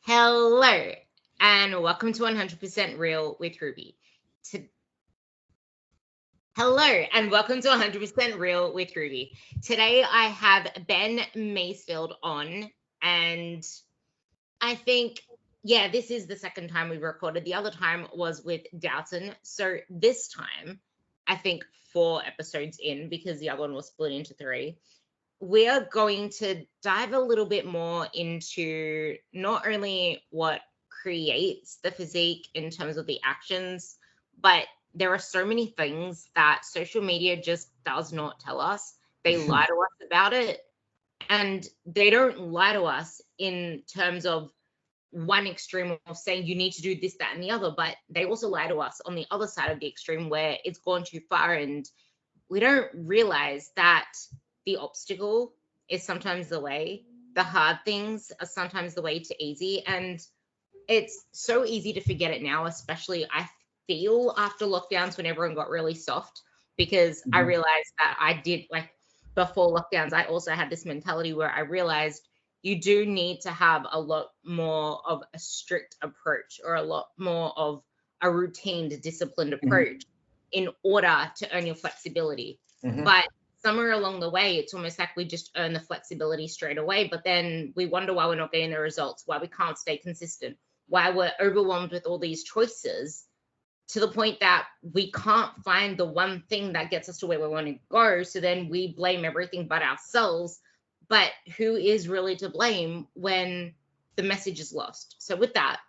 Hello, and welcome to 100% Real with Ruby. Hello, and welcome to 100% Real with Ruby. Today I have Ben Macefield on, and I think, this is the second time we've recorded. The other time was with Doughton. So this time, I think 4 episodes in, because the other one was split into 3. We are going to dive a little bit more into not only what creates the physique in terms of the actions, but there are so many things that social media just does not tell us. They lie to us about it, and they don't lie to us in terms of one extreme of saying you need to do this, that, and the other, but they also lie to us on the other side of the extreme where it's gone too far and we don't realize that the obstacle is sometimes the way. The hard things are sometimes the way to easy. And it's so easy to forget it now, especially I feel after lockdowns when everyone got really soft, because I realized that I did, like, before lockdowns, I also had this mentality where I realized you do need to have a lot more of a strict approach or a lot more of a routined, disciplined approach in order to earn your flexibility. But somewhere along the way, it's almost like we just earn the flexibility straight away, but then we wonder why we're not getting the results, why we can't stay consistent, why we're overwhelmed with all these choices to the point that we can't find the one thing that gets us to where we want to go. So then we blame everything but ourselves. But who is really to blame when the message is lost? So with that,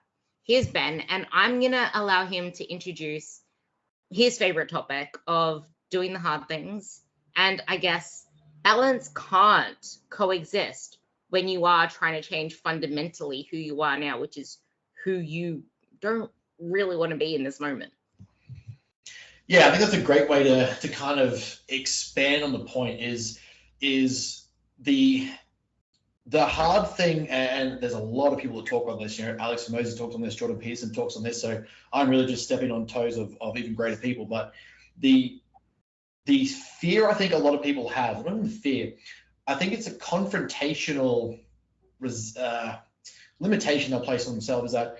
here's Ben, and I'm going to allow him to introduce his favorite topic of doing the hard things. And I guess balance can't coexist when you are trying to change fundamentally who you are now, which is who you don't really want to be in this moment. Yeah, I think that's a great way to kind of expand on the point is the hard thing, and there's a lot of people that talk on this. Alex Moses talks on this, Jordan Peterson talks on this, so I'm really just stepping on toes of even greater people. But the fear I think a lot of people have, not even fear, I think it's a confrontational limitation they'll place on themselves, is that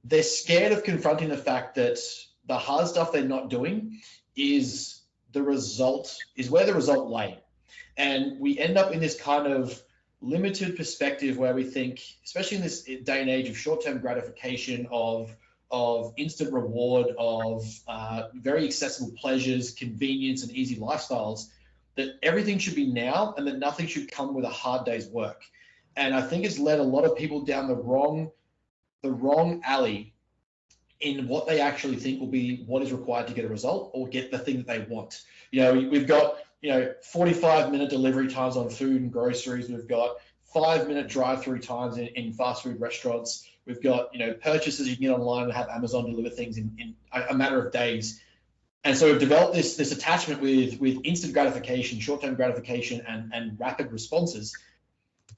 they're scared of confronting the fact that the hard stuff they're not doing is where the result lay. And we end up in this kind of limited perspective where we think, especially in this day and age of short-term gratification, of instant reward, of very accessible pleasures, convenience, and easy lifestyles, that everything should be now and that nothing should come with a hard day's work. And I think it's led a lot of people down the wrong alley in what they actually think will be what is required to get a result or get the thing that they want. We've got 45-minute delivery times on food and groceries. We've got 5-minute drive-through times in fast food restaurants. We've got purchases you can get online and have Amazon deliver things in a matter of days. And so we've developed this attachment with instant gratification, short-term gratification, and rapid responses,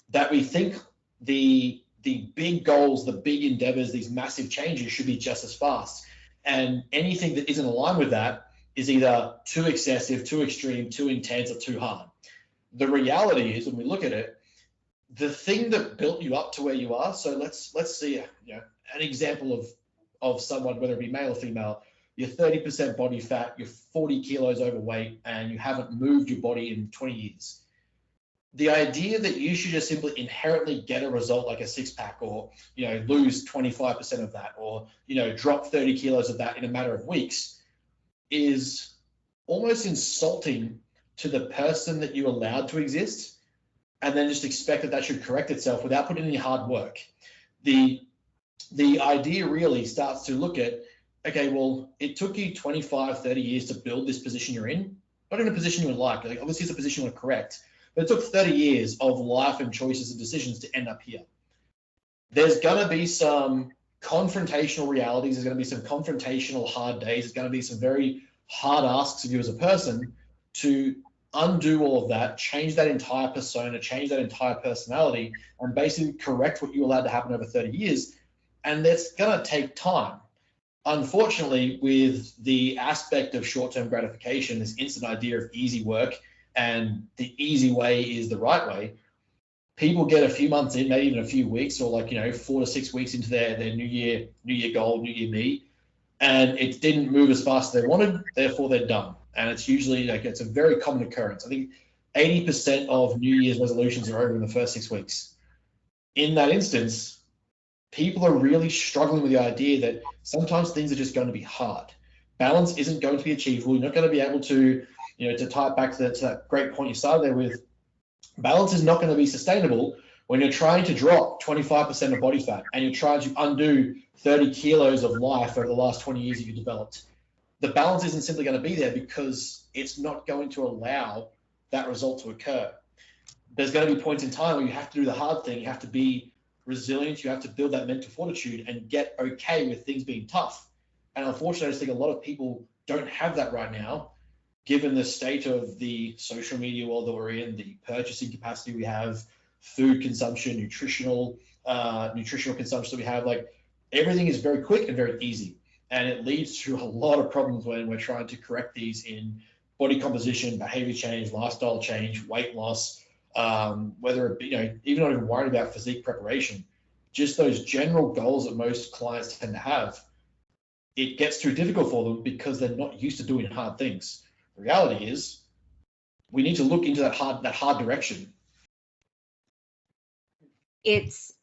that we think the big goals, the big endeavors, these massive changes should be just as fast. And anything that isn't aligned with that is either too excessive, too extreme, too intense, or too hard. The reality is, when we look at it, the thing that built you up to where you are, so let's see an example of someone, whether it be male or female, you're 30% body fat, you're 40 kilos overweight, and you haven't moved your body in 20 years. The idea that you should just simply inherently get a result like a six-pack, or lose 25% of that, or drop 30 kilos of that in a matter of weeks, is almost insulting to the person that you allowed to exist, and then just expect that should correct itself without putting any hard work. The idea really starts to look at, okay, well, it took you 25, 30 years to build this position you're in, not in a position you would like. Obviously, it's a position you want to correct. But it took 30 years of life and choices and decisions to end up here. There's going to be some confrontational realities. There's going to be some confrontational hard days. There's going to be some very hard asks of you as a person to undo all of that, change that entire persona, change that entire personality, and basically correct what you allowed to happen over 30 years. And that's going to take time. Unfortunately, with the aspect of short-term gratification, this instant idea of easy work, and the easy way is the right way, people get a few months in, maybe even a few weeks, or like, 4 to 6 weeks into their new year goal, new year me, and it didn't move as fast as they wanted, therefore they're done. And it's usually like, it's a very common occurrence. I think 80% of New Year's resolutions are over in the first 6 weeks. In that instance, people are really struggling with the idea that sometimes things are just going to be hard. Balance isn't going to be achievable. You're not going to be able to, to tie it back to that great point you started there with. Balance is not going to be sustainable when you're trying to drop 25% of body fat and you're trying to undo 30 kilos of life over the last 20 years that you developed. The balance isn't simply going to be there because it's not going to allow that result to occur. There's going to be points in time where you have to do the hard thing. You have to be resilient. You have to build that mental fortitude and get okay with things being tough. And unfortunately, I just think a lot of people don't have that right now, given the state of the social media world that we're in, the purchasing capacity we have, food consumption, nutritional consumption that we have. Like, everything is very quick and very easy. And it leads to a lot of problems when we're trying to correct these in body composition, behavior change, lifestyle change, weight loss, whether it be, even not even worried about physique preparation, just those general goals that most clients tend to have. It gets too difficult for them because they're not used to doing hard things. The reality is we need to look into that hard direction. It's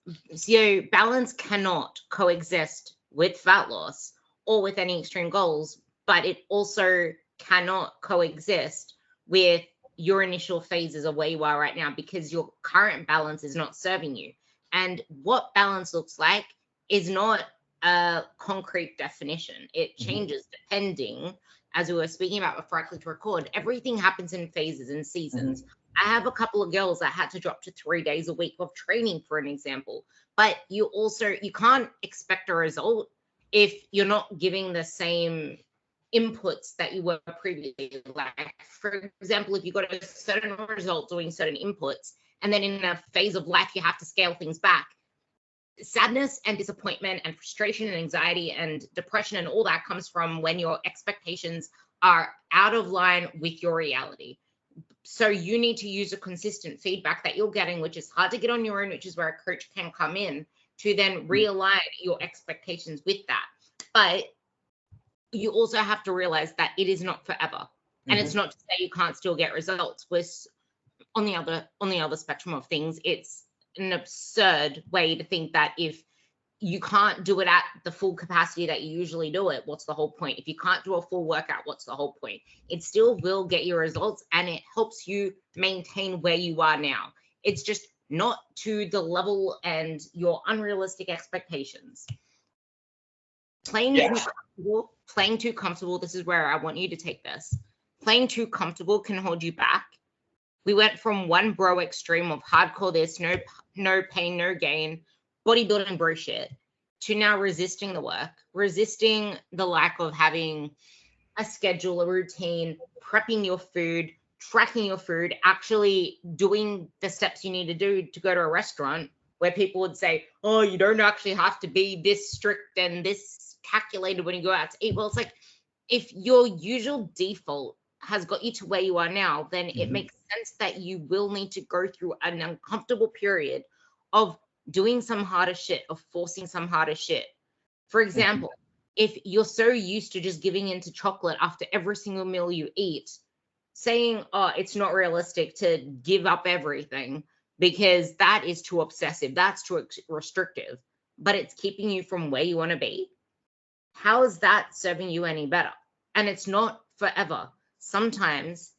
balance cannot coexist with fat loss or with any extreme goals, but it also cannot coexist with your initial phases of where you are right now, because your current balance is not serving you. And what balance looks like is not a concrete definition. It changes depending, as we were speaking about before I clicked record. Everything happens in phases and seasons. I have a couple of girls that had to drop to 3 days a week of training, for an example. But you can't expect a result if you're not giving the same inputs that you were previously. Like, for example, if you got a certain result doing certain inputs, and then in a phase of life you have to scale things back, sadness and disappointment and frustration and anxiety and depression and all that comes from when your expectations are out of line with your reality. So you need to use a consistent feedback that you're getting, which is hard to get on your own, which is where a coach can come in to then realign your expectations with that. But you also have to realize that it is not forever. And it's not to say you can't still get results. With on the other spectrum of things, it's an absurd way to think that if you can't do it at the full capacity that you usually do it, what's the whole point? If you can't do a full workout, what's the whole point? It still will get you results, and it helps you maintain where you are now. It's just not to the level and your unrealistic expectations. Playing too comfortable, this is where I want you to take this. Playing too comfortable can hold you back. We went from one bro extreme of hardcore this, no pain, no gain, bodybuilding bro shit, to now resisting the work, resisting the lack of having a schedule, a routine, prepping your food, tracking your food, actually doing the steps you need to do to go to a restaurant, where people would say, oh, you don't actually have to be this strict and this calculated when you go out to eat. Well, it's like, if your usual default has got you to where you are now, then it makes sense that you will need to go through an uncomfortable period of doing some harder shit, of forcing some harder shit. For example, if you're so used to just giving into chocolate after every single meal you eat, saying, oh, it's not realistic to give up everything because that is too obsessive, that's too restrictive, but it's keeping you from where you want to be. How is that serving you any better? And it's not forever. Sometimes,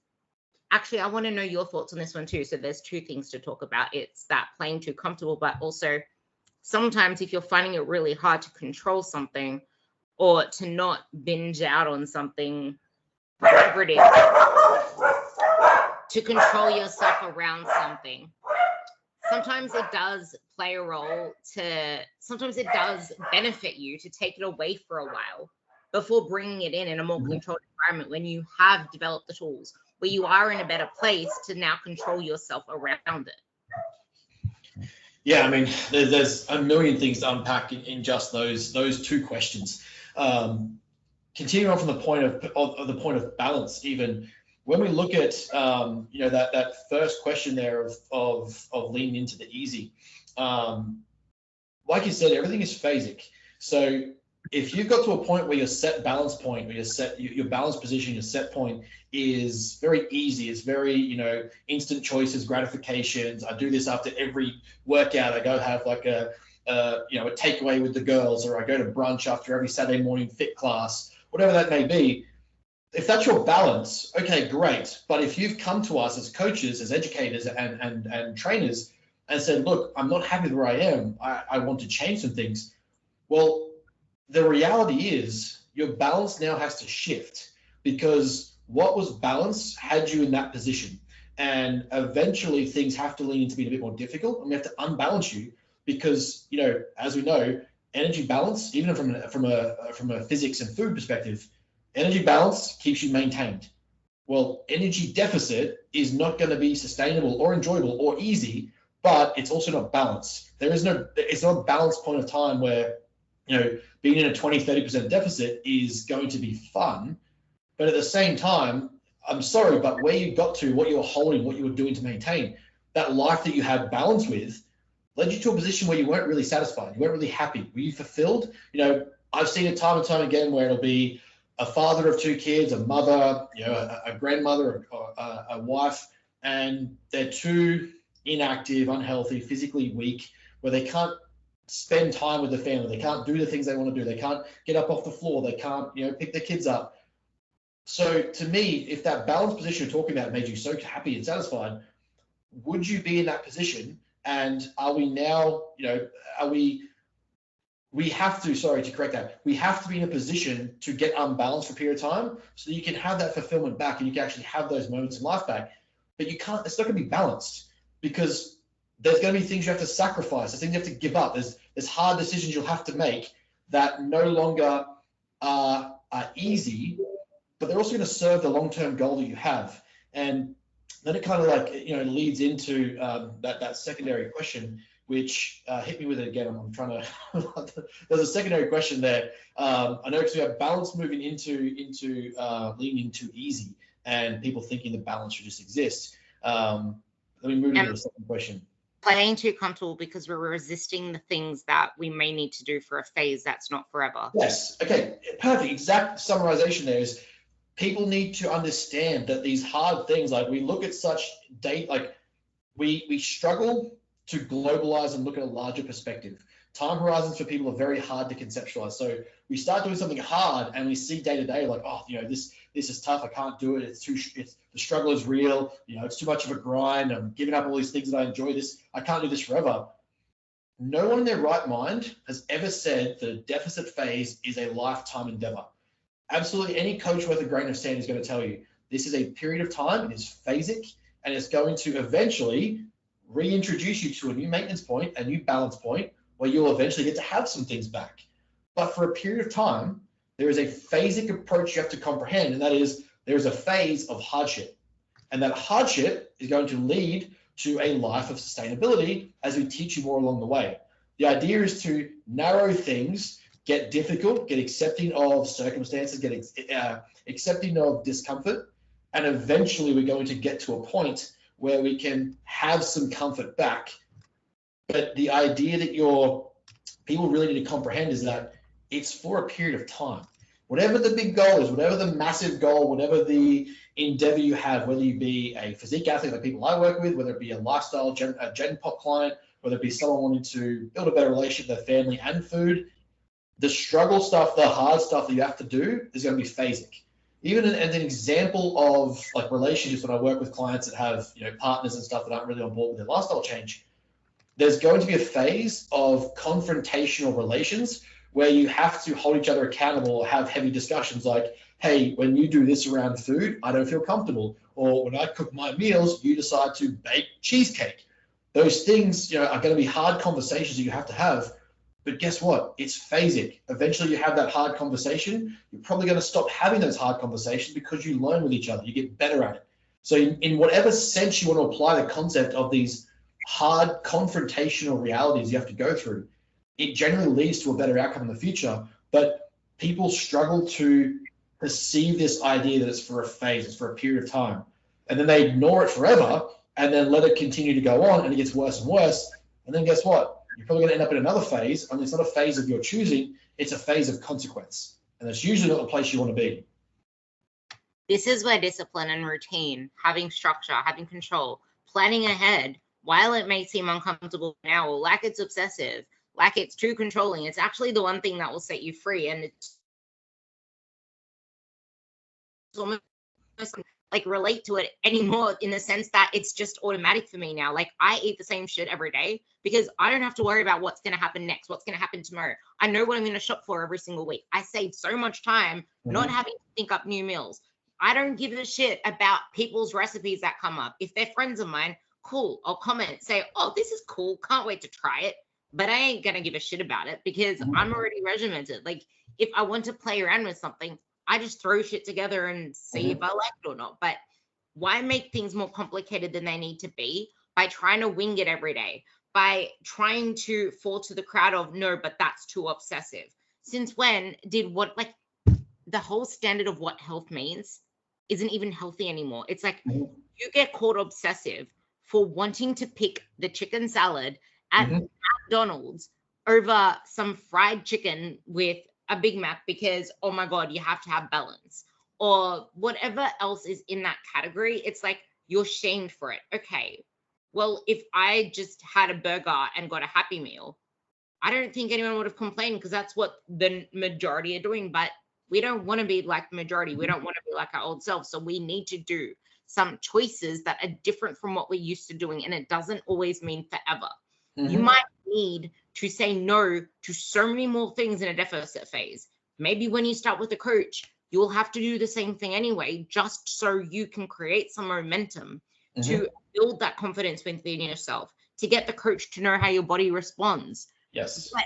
actually, I want to know your thoughts on this one too. So there's two things to talk about. It's that playing too comfortable, but also sometimes if you're finding it really hard to control something or to not binge out on something, whatever it is, to control yourself around something, sometimes it does play a role sometimes it does benefit you to take it away for a while before bringing it in a more controlled environment when you have developed the tools, where you are in a better place to now control yourself around it. Yeah, I mean, there's a million things to unpack in just those two questions. Continuing on from the point of balance, even when we look at that first question there of leaning into the easy, like you said, everything is phasic. So if you've got to a point where your set balance point, where your balance position, your set point is very easy, it's very, instant choices, gratifications. I do this after every workout. I go have like a takeaway with the girls, or I go to brunch after every Saturday morning fit class, whatever that may be. If that's your balance, okay, great. But if you've come to us as coaches, as educators and trainers and said, look, I'm not happy with where I am, I want to change some things. Well, the reality is your balance now has to shift, because what was balanced had you in that position. And eventually things have to lean into being a bit more difficult, and we have to unbalance you, because, as we know, energy balance, even from a physics and food perspective, energy balance keeps you maintained. Well, energy deficit is not going to be sustainable or enjoyable or easy, but it's also not balanced. It's not a balanced point of time where, being in a 20-30% deficit is going to be fun. But at the same time, I'm sorry, but where you got to, what you were holding, what you were doing to maintain, that life that you had balance with led you to a position where you weren't really satisfied. You weren't really happy. Were you fulfilled? I've seen it time and time again where it'll be a father of 2 kids, a mother, a grandmother, a wife, and they're too inactive, unhealthy, physically weak, where they can't spend time with the family. They can't do the things they want to do. They can't get up off the floor. They can't, pick their kids up. So to me, if that balanced position you're talking about made you so happy and satisfied, would you be in that position? And are we now, we have to, sorry to correct that, we have to be in a position to get unbalanced for a period of time so that you can have that fulfillment back and you can actually have those moments in life back. But you can't, it's not going to be balanced, because there's going to be things you have to sacrifice, there's things you have to give up, there's hard decisions you'll have to make that no longer are easy, but they're also going to serve the long-term goal that you have. And then it kind of leads into that secondary question, which hit me with it again. I'm trying to. There's a secondary question there. I know, because we have balance moving into leaning too easy, and people thinking the balance should just exist. Let me move to the second question. Playing too comfortable because we're resisting the things that we may need to do for a phase that's not forever. Yes. Okay. Perfect. Exact summarization there is, people need to understand that these hard things, like we look at such we struggle to globalize and look at a larger perspective. Time horizons for people are very hard to conceptualize. So we start doing something hard and we see day to day, like, oh, this is tough. I can't do it. The struggle is real. It's too much of a grind. I'm giving up all these things that I enjoy. I can't do this forever. No one in their right mind has ever said that a deficit phase is a lifetime endeavor. Absolutely any coach worth a grain of sand is going to tell you this is a period of time. It is phasic, and it's going to eventually reintroduce you to a new maintenance point, a new balance point, where you'll eventually get to have some things back. But for a period of time, there is a phasic approach you have to comprehend, and that is there is a phase of hardship. And that hardship is going to lead to a life of sustainability as we teach you more along the way. The idea is to narrow things, get difficult, get accepting of circumstances, get accepting of discomfort, and eventually we're going to get to a point where we can have some comfort back. But the idea that people really need to comprehend is that it's for a period of time. Whatever the big goal is, whatever the massive goal, whatever the endeavor you have, whether you be a physique athlete like people I work with, whether it be a lifestyle Gen Pop client, whether it be someone wanting to build a better relationship with their family and food, the struggle stuff, the hard stuff that you have to do is going to be phasic. Even as an example of like relationships, when I work with clients that have partners and stuff that aren't really on board with their lifestyle change, there's going to be a phase of confrontational relations where you have to hold each other accountable or have heavy discussions like, hey, when you do this around food, I don't feel comfortable. Or when I cook my meals, you decide to bake cheesecake. Those things are going to be hard conversations that you have to have. But guess what? It's phasic. Eventually you have that hard conversation. You're probably going to stop having those hard conversations because you learn with each other. You get better at it. So in whatever sense you want to apply the concept of these hard confrontational realities you have to go through, it generally leads to a better outcome in the future. But people struggle to perceive this idea that it's for a phase, it's for a period of time, and then they ignore it forever and then let it continue to go on, and it gets worse and worse. And then guess what? You're probably going to end up in another phase, and it's not a phase of your choosing, it's a phase of consequence. And it's usually not the place you want to be. This is where discipline and routine, having structure, having control, planning ahead, while it may seem uncomfortable now, or like it's obsessive, like it's too controlling, it's actually the one thing that will set you free. And it's almost like relate to it anymore in the sense that it's just automatic for me now. Like I eat the same shit every day because I don't have to worry about what's going to happen next, what's going to happen tomorrow. I know what I'm going to shop for every single week. I save so much time not having to think up new meals. I don't give a shit about people's recipes that come up. If they're friends of mine, cool, I'll comment, say, oh, this is cool, can't wait to try it. But I ain't going to give a shit about it because I'm already regimented. Like if I want to play around with something, I just throw shit together and see if I like it or not. But why make things more complicated than they need to be by trying to wing it every day, by trying to fall to the crowd of, no, but that's too obsessive? Since when did the whole standard of what health means isn't even healthy anymore? It's like you get called obsessive for wanting to pick the chicken salad at McDonald's over some fried chicken with a Big Mac because, oh my God, you have to have balance, or whatever else is in that category. It's like you're shamed for it. Okay, well, if I just had a burger and got a Happy Meal, I don't think anyone would have complained because that's what the majority are doing. But we don't want to be like the majority. We don't want to be like our old self. So we need to do some choices that are different from what we're used to doing. And it doesn't always mean forever. You might need to say no to so many more things in a deficit phase. Maybe when you start with a coach, you will have to do the same thing anyway, just so you can create some momentum to build that confidence within yourself, to get the coach to know how your body responds. Yes. But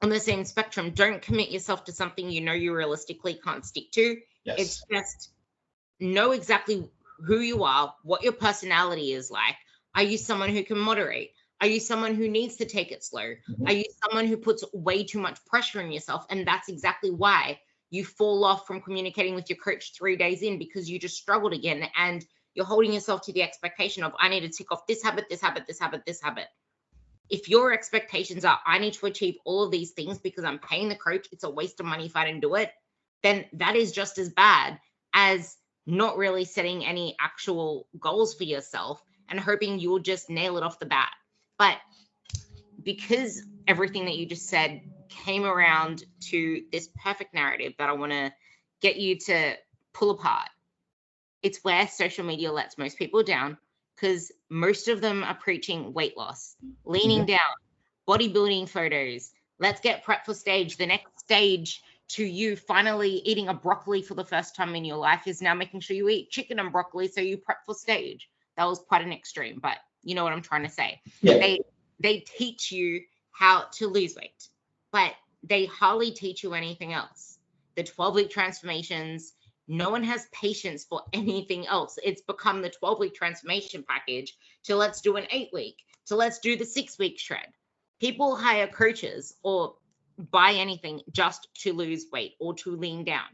on the same spectrum, don't commit yourself to something you know you realistically can't stick to. Yes. It's just know exactly who you are, what your personality is like. Are you someone who can moderate? Are you someone who needs to take it slow? Are you someone who puts way too much pressure on yourself? And that's exactly why you fall off from communicating with your coach 3 days in, because you just struggled again and you're holding yourself to the expectation of, I need to tick off this habit, this habit, this habit, this habit. If your expectations are, I need to achieve all of these things because I'm paying the coach, it's a waste of money if I don't do it, then that is just as bad as not really setting any actual goals for yourself and hoping you'll just nail it off the bat. But because everything that you just said came around to this perfect narrative that I want to get you to pull apart, it's where social media lets most people down, because most of them are preaching weight loss, leaning down, bodybuilding photos. Let's get prepped for stage. The next stage to you finally eating a broccoli for the first time in your life is now making sure you eat chicken and broccoli so you prep for stage. That was quite an extreme, but you know what I'm trying to say. Yeah. They teach you how to lose weight, but they hardly teach you anything else. The 12-week transformations, no one has patience for anything else. It's become the 12-week transformation package to let's do an 8-week, to let's do the 6-week shred. People hire coaches or buy anything just to lose weight or to lean down.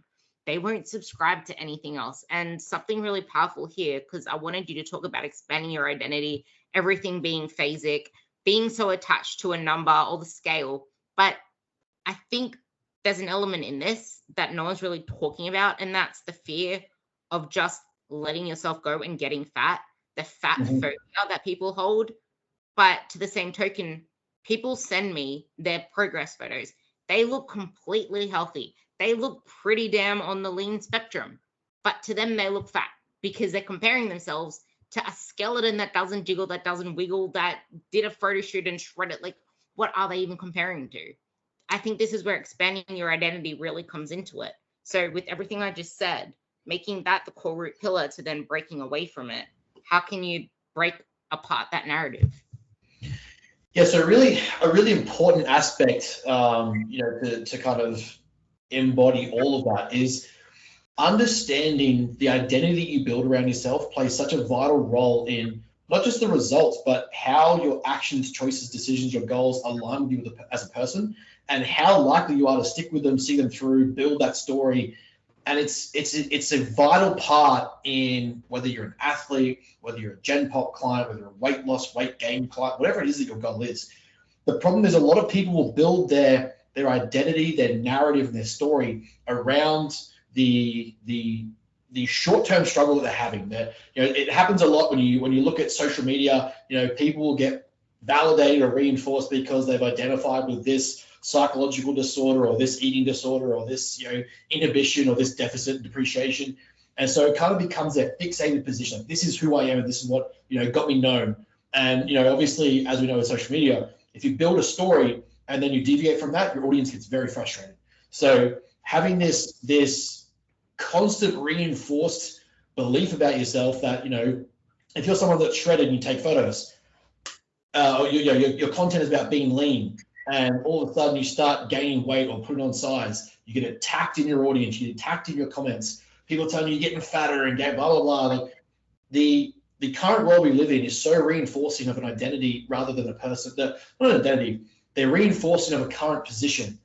They won't subscribe to anything else. And something really powerful here, because I wanted you to talk about expanding your identity, everything being phasic, being so attached to a number or the scale. But I think there's an element in this that no one's really talking about, and that's the fear of just letting yourself go and getting fat, the fat phobia that people hold. But to the same token, people send me their progress photos. They look completely healthy. They look pretty damn on the lean spectrum, but to them, they look fat because they're comparing themselves to a skeleton that doesn't jiggle, that doesn't wiggle, that did a photo shoot and shred it. Like, what are they even comparing to? I think this is where expanding your identity really comes into it. So with everything I just said, making that the core root pillar to then breaking away from it, how can you break apart that narrative? Yeah, so a really important aspect, to kind of embody all of that is understanding the identity you build around yourself plays such a vital role in not just the results, but how your actions, choices, decisions, your goals align with you as a person, and how likely you are to stick with them, see them through, build that story, And it's a vital part in whether you're an athlete, whether you're a Gen Pop client, whether you're a weight loss, weight gain client, whatever it is that your goal is. The problem is a lot of people will build their identity, their narrative, and their story around the short-term struggle that they're having. That, you know, it happens a lot when you look at social media. You know, people will get validated or reinforced because they've identified with this psychological disorder or this eating disorder or this, you know, inhibition or this deficit depreciation. And so it kind of becomes a fixated position. This is who I am and this is what, you know, got me known. And, you know, obviously, as we know with social media, if you build a story and then you deviate from that, your audience gets very frustrated. So having this constant reinforced belief about yourself that, you know, if you're someone that's shredded and you take photos, your content is about being lean, and all of a sudden you start gaining weight or putting on size, you get attacked in your audience, you get attacked in your comments, people telling you you're getting fatter and blah, blah, blah. Like the current world we live in is so reinforcing of an identity rather than a person. Not an identity, they're reinforcing of a current position.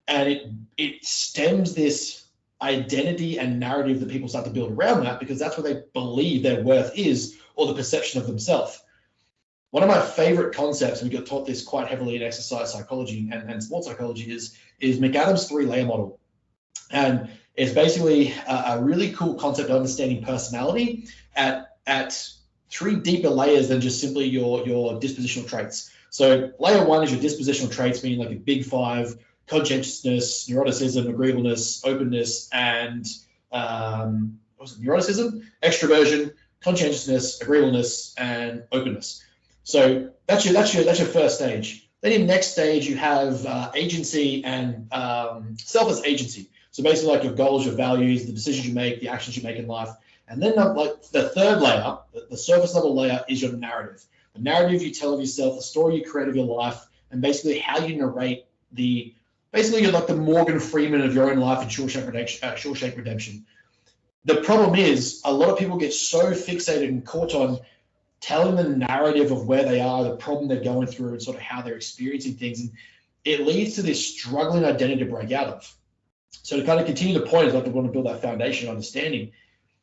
And it stems this identity and narrative that people start to build around that, because that's what they believe their worth is, or the perception of themselves. One of my favorite concepts, and we got taught this quite heavily in exercise psychology and sports psychology, is McAdams' 3-layer model. And it's basically a really cool concept of understanding personality at 3 deeper layers than just simply your dispositional traits. So layer 1 is your dispositional traits, meaning like your big 5: conscientiousness, neuroticism, agreeableness, openness, and neuroticism, extroversion, conscientiousness, agreeableness, and openness. So that's your first stage. Then in the next stage, you have agency and self as agency. So basically like your goals, your values, the decisions you make, the actions you make in life. And then like the third layer, the surface level layer, is your narrative. The narrative you tell of yourself, the story you create of your life, and basically how you narrate basically you're like the Morgan Freeman of your own life in Shawshank Redemption. The problem is a lot of people get so fixated and caught on telling the narrative of where they are, the problem they're going through, and sort of how they're experiencing things. And it leads to this struggling identity to break out of. So to kind of continue the point, is like we want to build that foundation understanding,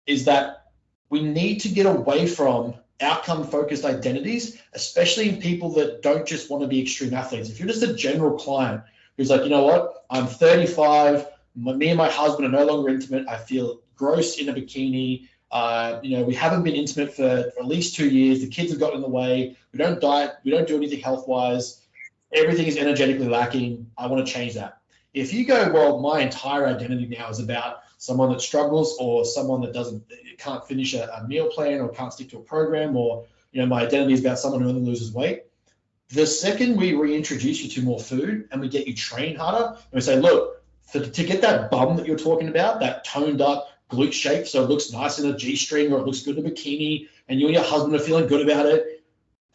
is that we need to get away from outcome-focused identities, especially in people that don't just want to be extreme athletes. If you're just a general client who's like, you know what, I'm 35, me and my husband are no longer intimate, I feel gross in a bikini, you know, we haven't been intimate for at least 2 years, the kids have gotten in the way, we don't diet, we don't do anything health-wise, everything is energetically lacking, I want to change that. If you go, well, my entire identity now is about someone that struggles, or someone that can't finish a meal plan, or can't stick to a program, or, you know, my identity is about someone who only loses weight. The second we reintroduce you to more food and we get you train harder, and we say, look, to get that bum that you're talking about, that toned up glute shape, so it looks nice in a G-string, or it looks good in a bikini, and you and your husband are feeling good about it,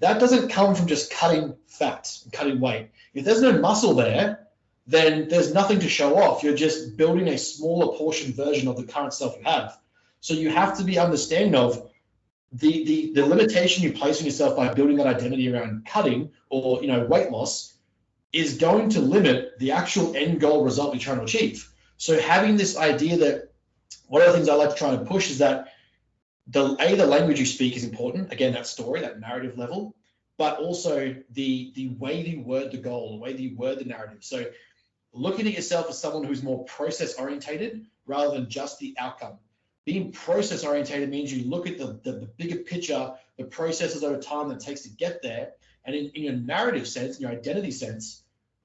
that doesn't come from just cutting fat and cutting weight. If there's no muscle there, then there's nothing to show off. You're just building a smaller portion version of the current self you have. So you have to be understanding of the limitation you place on yourself by building that identity around cutting, or, you know, weight loss, is going to limit the actual end goal result you're trying to achieve. So having this idea that, one of the things I like to try and push is that the language you speak is important. Again, that story, that narrative level, but also the way you word the goal, the way that you word the narrative. So looking at yourself as someone who's more process orientated rather than just the outcome. Being process orientated means you look at the bigger picture, the processes over time that it takes to get there. And in your narrative sense, in your identity sense,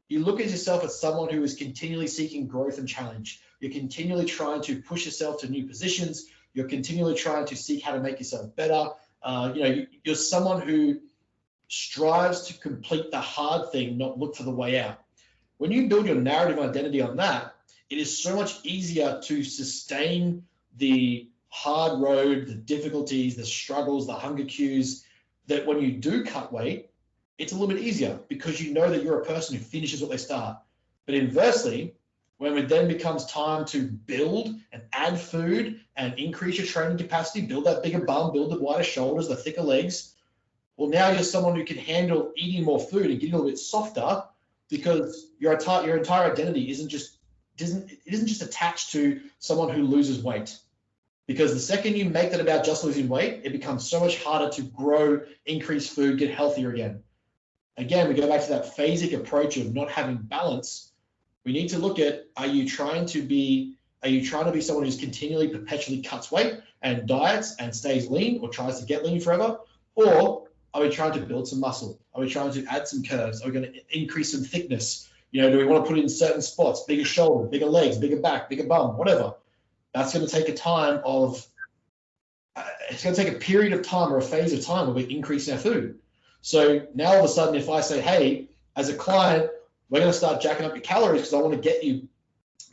you look at yourself as someone who is continually seeking growth and challenge. You're continually trying to push yourself to new positions. You're continually trying to seek how to make yourself better. You know, you're someone who strives to complete the hard thing, not look for the way out. When you build your narrative identity on that, it is so much easier to sustain the hard road, the difficulties, the struggles, the hunger cues, that when you do cut weight, it's a little bit easier because you know that you're a person who finishes what they start. But inversely, when it then becomes time to build and add food and increase your training capacity, build that bigger bum, build the wider shoulders, the thicker legs, well, now you're someone who can handle eating more food and getting a little bit softer, because your entire identity isn't just isn't just attached to someone who loses weight. Because the second you make that about just losing weight, it becomes so much harder to grow, increase food, get healthier again. Again, we go back to that phasic approach of not having balance. We need to look at, are you trying to be someone who's continually, perpetually cuts weight and diets and stays lean or tries to get lean forever? Or are we trying to build some muscle? Are we trying to add some curves? Are we going to increase some thickness? Do we want to put it in certain spots, bigger shoulder, bigger legs, bigger back, bigger bum, whatever? That's going to take it's going to take a period of time or a phase of time where we're increasing our food. So now all of a sudden, if I say, hey, as a client, we're going to start jacking up your calories because I want to get you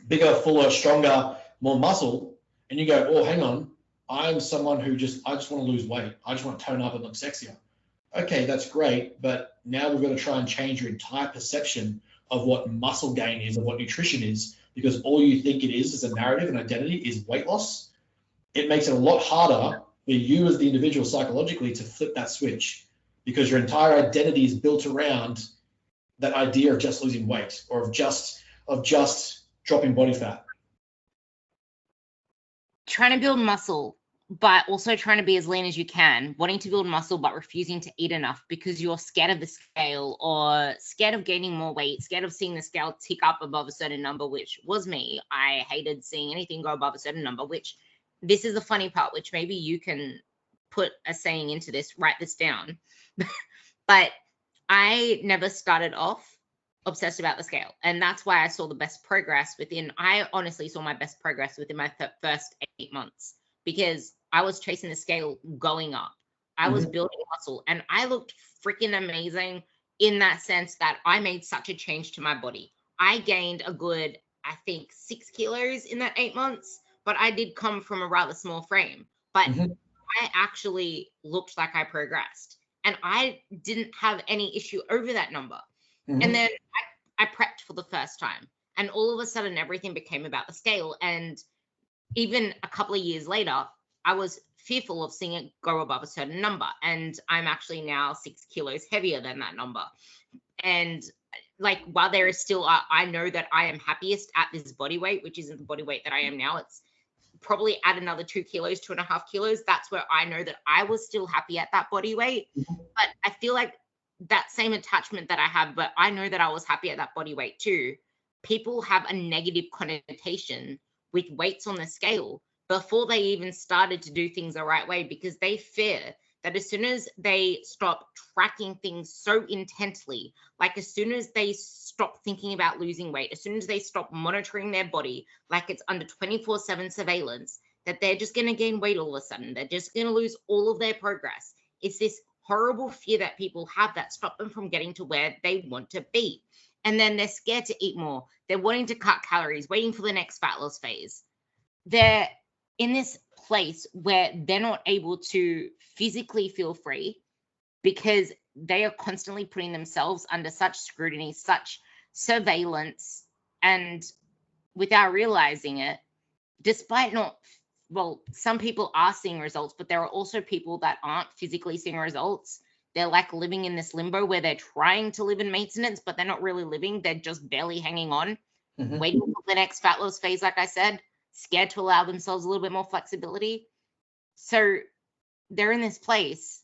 bigger, fuller, stronger, more muscle. And you go, oh, hang on, I'm someone who I just want to lose weight. I just want to tone up and look sexier. Okay, that's great. But now we've got to try and change your entire perception of what muscle gain is, of what nutrition is, because all you think it is as a narrative and identity is weight loss. It makes it a lot harder for you as the individual psychologically to flip that switch, because your entire identity is built around that idea of just losing weight or of just dropping body fat. Trying to build muscle, but also trying to be as lean as you can, wanting to build muscle, but refusing to eat enough because you're scared of the scale or scared of gaining more weight, scared of seeing the scale tick up above a certain number, which was me. I hated seeing anything go above a certain number, which this is the funny part, which maybe you can put a saying into this, write this down. But I never started off obsessed about the scale. And that's why I saw the best progress I honestly saw my best progress within my first 8 months, because I was chasing the scale going up. I was building muscle and I looked freaking amazing in that sense that I made such a change to my body. I gained a good, I think, 6 kilos in that 8 months, but I did come from a rather small frame. But I actually looked like I progressed and I didn't have any issue over that number. And then I prepped for the first time and all of a sudden everything became about the scale. And even a couple of years later, I was fearful of seeing it go above a certain number. And I'm actually now 6 kilos heavier than that number. And like, while there is still, I know that I am happiest at this body weight, which isn't the body weight that I am now. It's probably add another 2 kilos, 2.5 kilos. That's where I know that I was still happy at that body weight. But I feel like that same attachment that I have, but I know that I was happy at that body weight too. People have a negative connotation with weights on the scale before they even started to do things the right way, because they fear that as soon as they stop tracking things so intently, like as soon as they stop thinking about losing weight, as soon as they stop monitoring their body like it's under 24/7 surveillance, that they're just going to gain weight all of a sudden. They're just going to lose all of their progress. It's this horrible fear that people have that stop them from getting to where they want to be. And then they're scared to eat more. They're wanting to cut calories, waiting for the next fat loss phase. They're in this place where they're not able to physically feel free because they are constantly putting themselves under such scrutiny, such surveillance, and without realizing it, despite some people are seeing results, but there are also people that aren't physically seeing results. They're like living in this limbo where they're trying to live in maintenance, but they're not really living. They're just barely hanging on, waiting for the next fat loss phase, like I said, scared to allow themselves a little bit more flexibility. So they're in this place,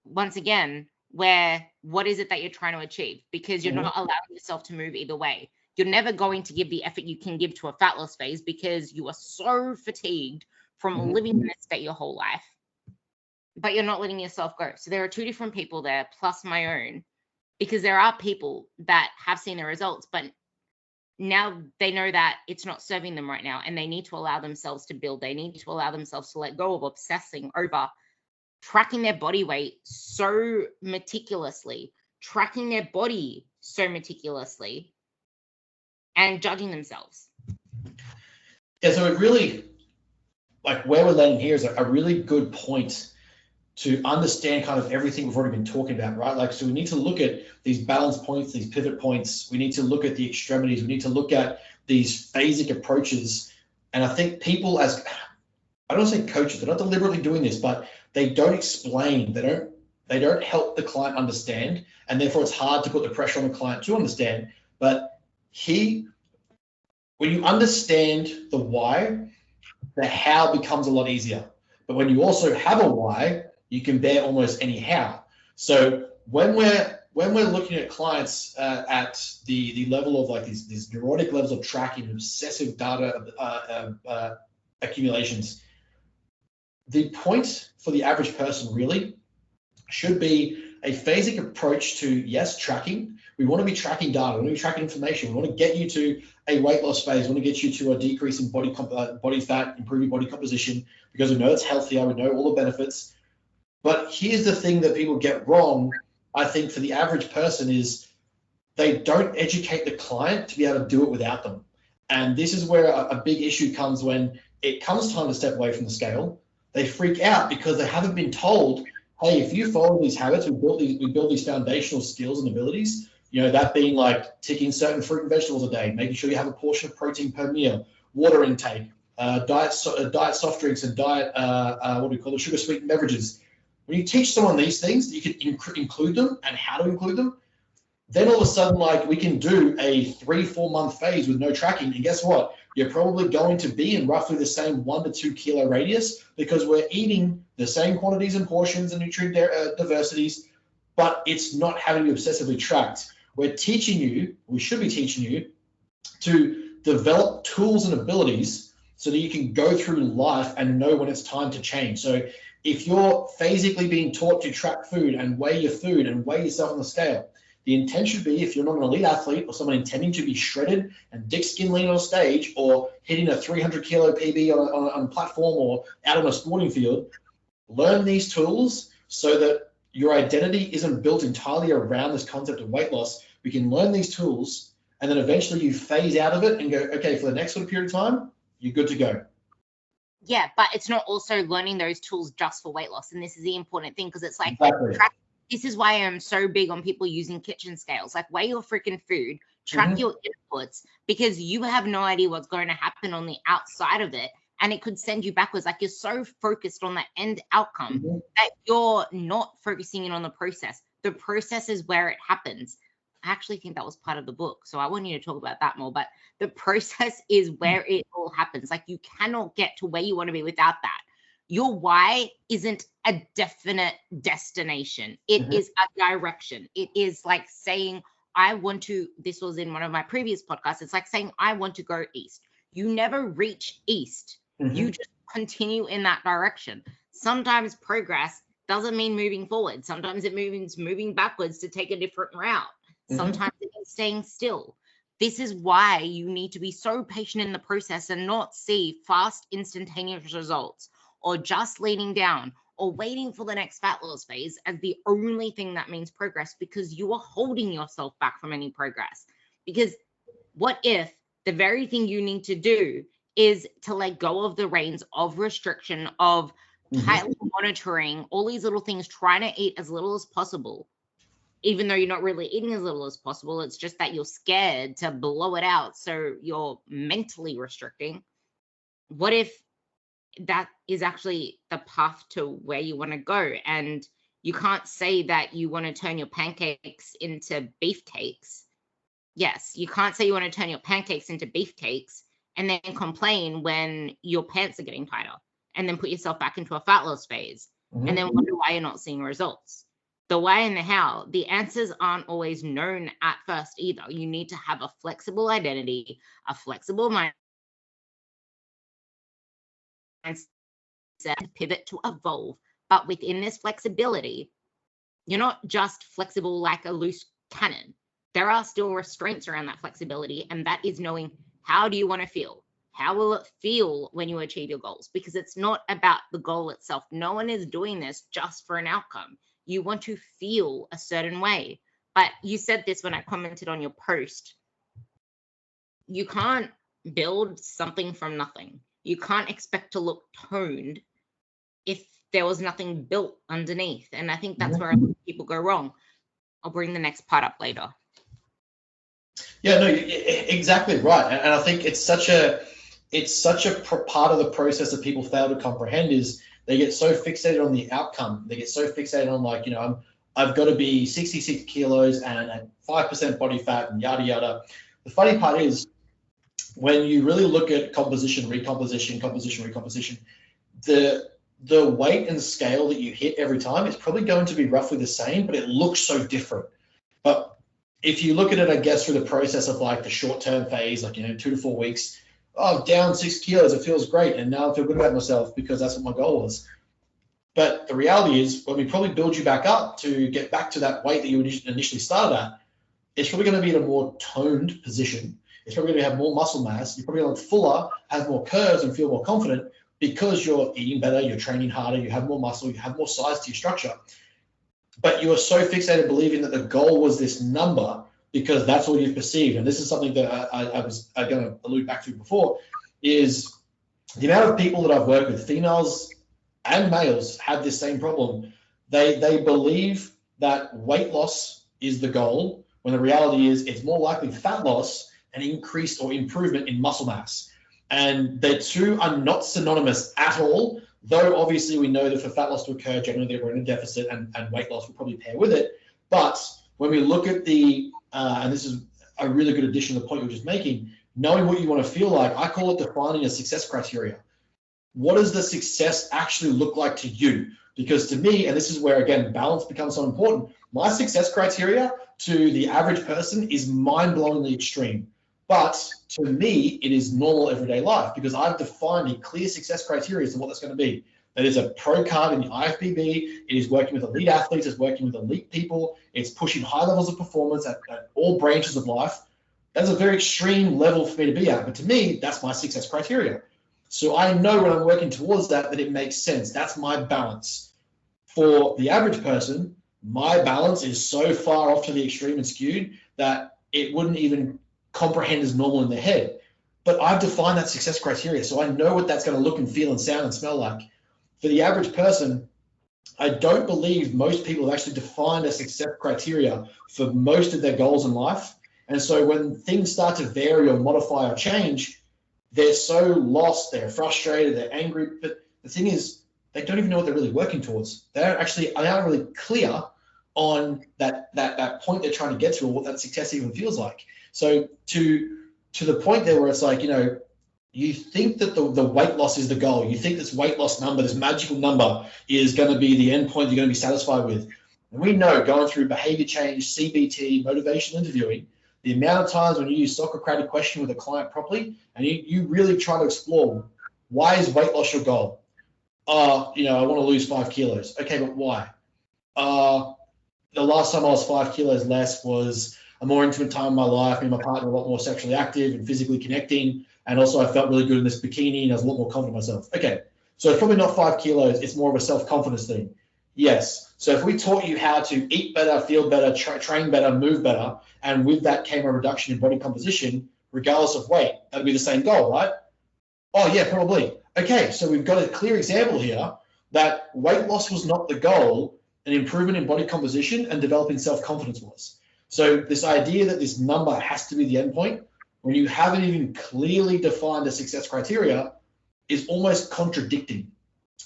once again, where what is it that you're trying to achieve? Because you're not allowing yourself to move either way. You're never going to give the effort you can give to a fat loss phase because you are so fatigued from living in this state your whole life, but you're not letting yourself go. So there are two different people there, plus my own, because there are people that have seen the results, but now they know that it's not serving them right now, and they need to allow themselves to build. They need to allow themselves to let go of obsessing over tracking their body weight so meticulously, tracking their body so meticulously, and judging themselves. Yeah, so it really, like where we're landing here is a really good point to understand kind of everything we've already been talking about, right? Like, so we need to look at these balance points, these pivot points. We need to look at the extremities. We need to look at these phasic approaches. And I think people I don't say coaches, they're not deliberately doing this, but they don't explain, they don't help the client understand. And therefore it's hard to put the pressure on the client to understand. But when you understand the why, the how becomes a lot easier. But when you also have a why, you can bear almost any how. So when we're looking at clients at the level of like these neurotic levels of tracking, obsessive data accumulations, the point for the average person really should be a phasic approach to, yes, tracking. We want to be tracking data, we want to be tracking information. We want to get you to a weight loss phase. We want to get you to a decrease in body fat, improve your body composition, because we know it's healthier, we know all the benefits. But here's the thing that people get wrong, I think, for the average person is they don't educate the client to be able to do it without them. And this is where a big issue comes when it comes time to step away from the scale. They freak out because they haven't been told, hey, if you follow these habits, we build these foundational skills and abilities, that being like ticking certain fruit and vegetables a day, making sure you have a portion of protein per meal, water intake, diet soft drinks, and diet, sugar sweetened beverages. When you teach someone these things, you can include them and how to include them. Then all of a sudden, like, we can do a 3-4 month phase with no tracking. And guess what? You're probably going to be in roughly the same 1 to 2 kilo radius, because we're eating the same quantities and portions and nutrient diversities, but it's not having to be obsessively tracked. We should be teaching you to develop tools and abilities so that you can go through life and know when it's time to change. So if you're physically being taught to track food and weigh your food and weigh yourself on the scale, the intent should be, if you're not an elite athlete or someone intending to be shredded and dick skin lean on a stage or hitting a 300 kilo PB on a platform or out on a sporting field, learn these tools so that your identity isn't built entirely around this concept of weight loss. We can learn these tools, and then eventually you phase out of it and go, okay, for the next sort of period of time, you're good to go. Yeah, but it's not also learning those tools just for weight loss. And this is the important thing, because it's like, exactly. This is why I'm so big on people using kitchen scales. Like, weigh your freaking food, track your inputs, because you have no idea what's going to happen on the outside of it. And it could send you backwards. Like, you're so focused on that end outcome that you're not focusing in on the process. The process is where it happens. I actually think that was part of the book, so I want you to talk about that more. But the process is where it all happens. Like, you cannot get to where you want to be without that. Your why isn't a definite destination. It is a direction. It is like saying, I want to, this was in one of my previous podcasts, it's like saying, I want to go east. You never reach east. You just continue in that direction. Sometimes progress doesn't mean moving forward. Sometimes it means moving backwards to take a different route. Sometimes it means staying still. This is why you need to be so patient in the process and not see fast, instantaneous results, or just leaning down or waiting for the next fat loss phase as the only thing that means progress, because you are holding yourself back from any progress. Because what if the very thing you need to do is to let go of the reins of restriction, of tightly monitoring all these little things, trying to eat as little as possible, even though you're not really eating as little as possible. It's just that you're scared to blow it out, so you're mentally restricting. What if that is actually the path to where you want to go? And you can't say that you want to turn your pancakes into beefcakes. Yes, you can't say you want to turn your pancakes into beefcakes and then complain when your pants are getting tighter, and then put yourself back into a fat loss phase, and then wonder why you're not seeing results. The why and the how, the answers aren't always known at first either. You need to have a flexible identity, a flexible mind, pivot to evolve. But within this flexibility, you're not just flexible like a loose cannon. There are still restraints around that flexibility, and that is knowing, how do you want to feel? How will it feel when you achieve your goals? Because it's not about the goal itself. No one is doing this just for an outcome. You want to feel a certain way. But you said this when I commented on your post. You can't build something from nothing. You can't expect to look toned if there was nothing built underneath. And I think that's where people go wrong. I'll bring the next part up later. Yeah, no, exactly right. And I think it's such a part of the process that people fail to comprehend, is they get so fixated on the outcome. They get so fixated on, like, I've got to be 66 kilos and at 5% body fat and yada, yada. The funny part is, when you really look at composition, recomposition, composition, recomposition, the weight and scale that you hit every time is probably going to be roughly the same, but it looks so different. But if you look at it, I guess, through the process of like the short-term phase, like, 2 to 4 weeks, oh, down 6 kilos, it feels great, and now I feel good about myself because that's what my goal was. But the reality is, when we probably build you back up to get back to that weight that you initially started at, it's probably going to be in a more toned position. It's probably going to have more muscle mass. You're probably going to look fuller, have more curves, and feel more confident because you're eating better, you're training harder, you have more muscle, you have more size to your structure. But you are so fixated believing that the goal was this number because that's all you've perceived. And this is something that I was going to allude back to before, is the amount of people that I've worked with, females and males, have this same problem. They believe that weight loss is the goal, when the reality is it's more likely fat loss and increased or improvement in muscle mass. And the two are not synonymous at all, though obviously we know that for fat loss to occur, generally we're in a deficit, and weight loss will probably pair with it. But when we look at the, and this is a really good addition to the point you're just making, knowing what you want to feel like, I call it defining a success criteria. What does the success actually look like to you? Because to me, and this is where, again, balance becomes so important, my success criteria to the average person is mind-blowingly extreme. But to me, it is normal everyday life because I've defined a clear success criteria as to what that's going to be. That is a pro card in the IFBB. It is working with elite athletes. It's working with elite people. It's pushing high levels of performance at all branches of life. That's a very extreme level for me to be at. But to me, that's my success criteria. So I know when I'm working towards that it makes sense. That's my balance. For the average person, my balance is so far off to the extreme and skewed that it wouldn't even comprehend as normal in their head. But I've defined that success criteria, so I know what that's going to look and feel and sound and smell like. For the average person, I don't believe most people have actually defined a success criteria for most of their goals in life. And so when things start to vary or modify or change, they're so lost, they're frustrated, they're angry. But the thing is, they don't even know what they're really working towards. They aren't really clear on that point they're trying to get to, or what that success even feels like. So to the point there where it's like, you think that the weight loss is the goal. You think this weight loss number, this magical number, is going to be the end point you're going to be satisfied with. And we know, going through behavior change, CBT, motivational interviewing, the amount of times when you use Socratic question with a client properly, and you really try to explore, why is weight loss your goal? I want to lose 5 kilos. Okay, but why? The last time I was 5 kilos less was a more intimate time in my life. Me and my partner were a lot more sexually active and physically connecting. And also I felt really good in this bikini and I was a lot more confident in myself. Okay, so it's probably not 5 kilos. It's more of a self-confidence thing. Yes. So if we taught you how to eat better, feel better, train better, move better, and with that came a reduction in body composition, regardless of weight, that'd be the same goal, right? Oh yeah, probably. Okay, so we've got a clear example here that weight loss was not the goal, and improvement in body composition and developing self-confidence was. So this idea that this number has to be the endpoint, when you haven't even clearly defined a success criteria, is almost contradicting.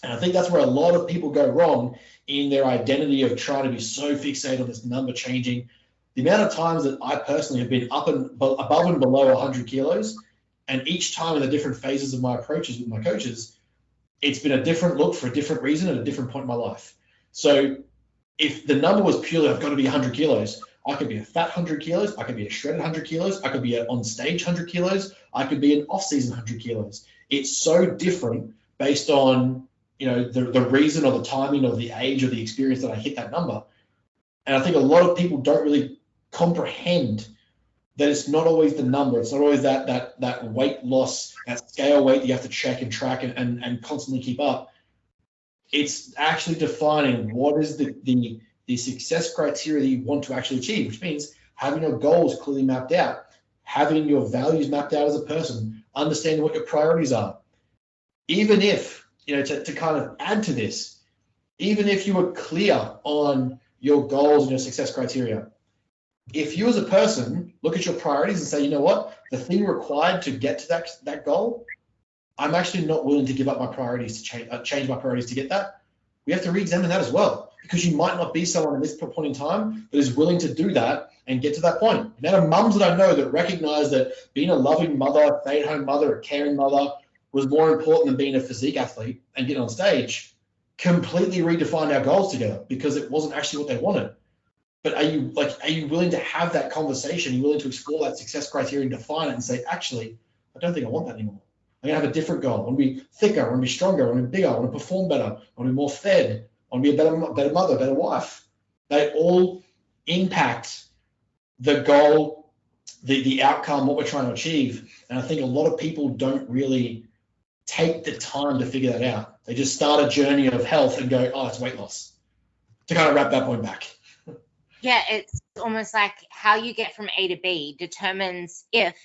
And I think that's where a lot of people go wrong in their identity of trying to be so fixated on this number changing. The amount of times that I personally have been above and below 100 kilos, and each time in the different phases of my approaches with my coaches, it's been a different look for a different reason at a different point in my life. So if the number was purely, I've got to be 100 kilos, I could be a fat 100 kilos, I could be a shredded 100 kilos, I could be an on stage 100 kilos, I could be an off-season 100 kilos. It's so different based on, the reason or the timing or the age or the experience that I hit that number. And I think a lot of people don't really comprehend that it's not always the number. It's not always that weight loss, that scale weight that you have to check and track and constantly keep up. It's actually defining what is the success criteria that you want to actually achieve, which means having your goals clearly mapped out, having your values mapped out as a person, understanding what your priorities are. Even if, to kind of add to this, even if you were clear on your goals and your success criteria, if you as a person look at your priorities and say, you know what, the thing required to get to that goal, I'm actually not willing to give up my priorities to change my priorities to get that. We have to re-examine that as well. because you might not be someone in this point in time that is willing to do that and get to that point. The amount of mums that I know that recognize that being a loving mother, stay-at-home mother, a caring mother was more important than being a physique athlete and getting on stage, completely redefined our goals together because it wasn't actually what they wanted. But are you willing to have that conversation? Are you willing to explore that success criteria and define it and say, actually, I don't think I want that anymore. I'm gonna have a different goal. I want to be thicker, I want to be stronger, I want to be bigger, I want to perform better, I want to be more fed, I want to be a better mother, better wife. They all impact the goal, the outcome, what we're trying to achieve. And I think a lot of people don't really take the time to figure that out. They just start a journey of health and go, oh, it's weight loss. To kind of wrap that point back. Yeah, it's almost like how you get from A to B determines if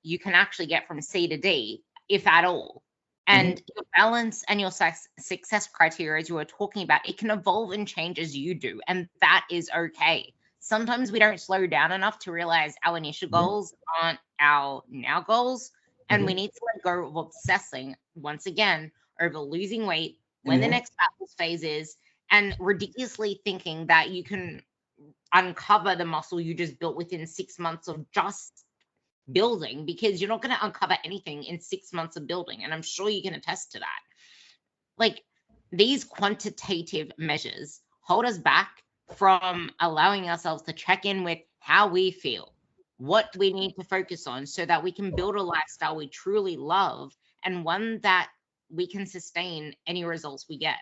you can actually get from C to D, if at all. And your balance and your success criteria, as you were talking about, it can evolve and change as you do. And that is okay. Sometimes we don't slow down enough to realize our initial goals aren't our now goals. And we need to let go of obsessing, once again, over losing weight, when the next fatloss phase is, and ridiculously thinking that you can uncover the muscle you just built within 6 months of just building, because you're not going to uncover anything in 6 months of building. And I'm sure you can attest to that. Like, these quantitative measures hold us back from allowing ourselves to check in with how we feel, what we need to focus on, so that we can build a lifestyle we truly love and one that we can sustain any results we get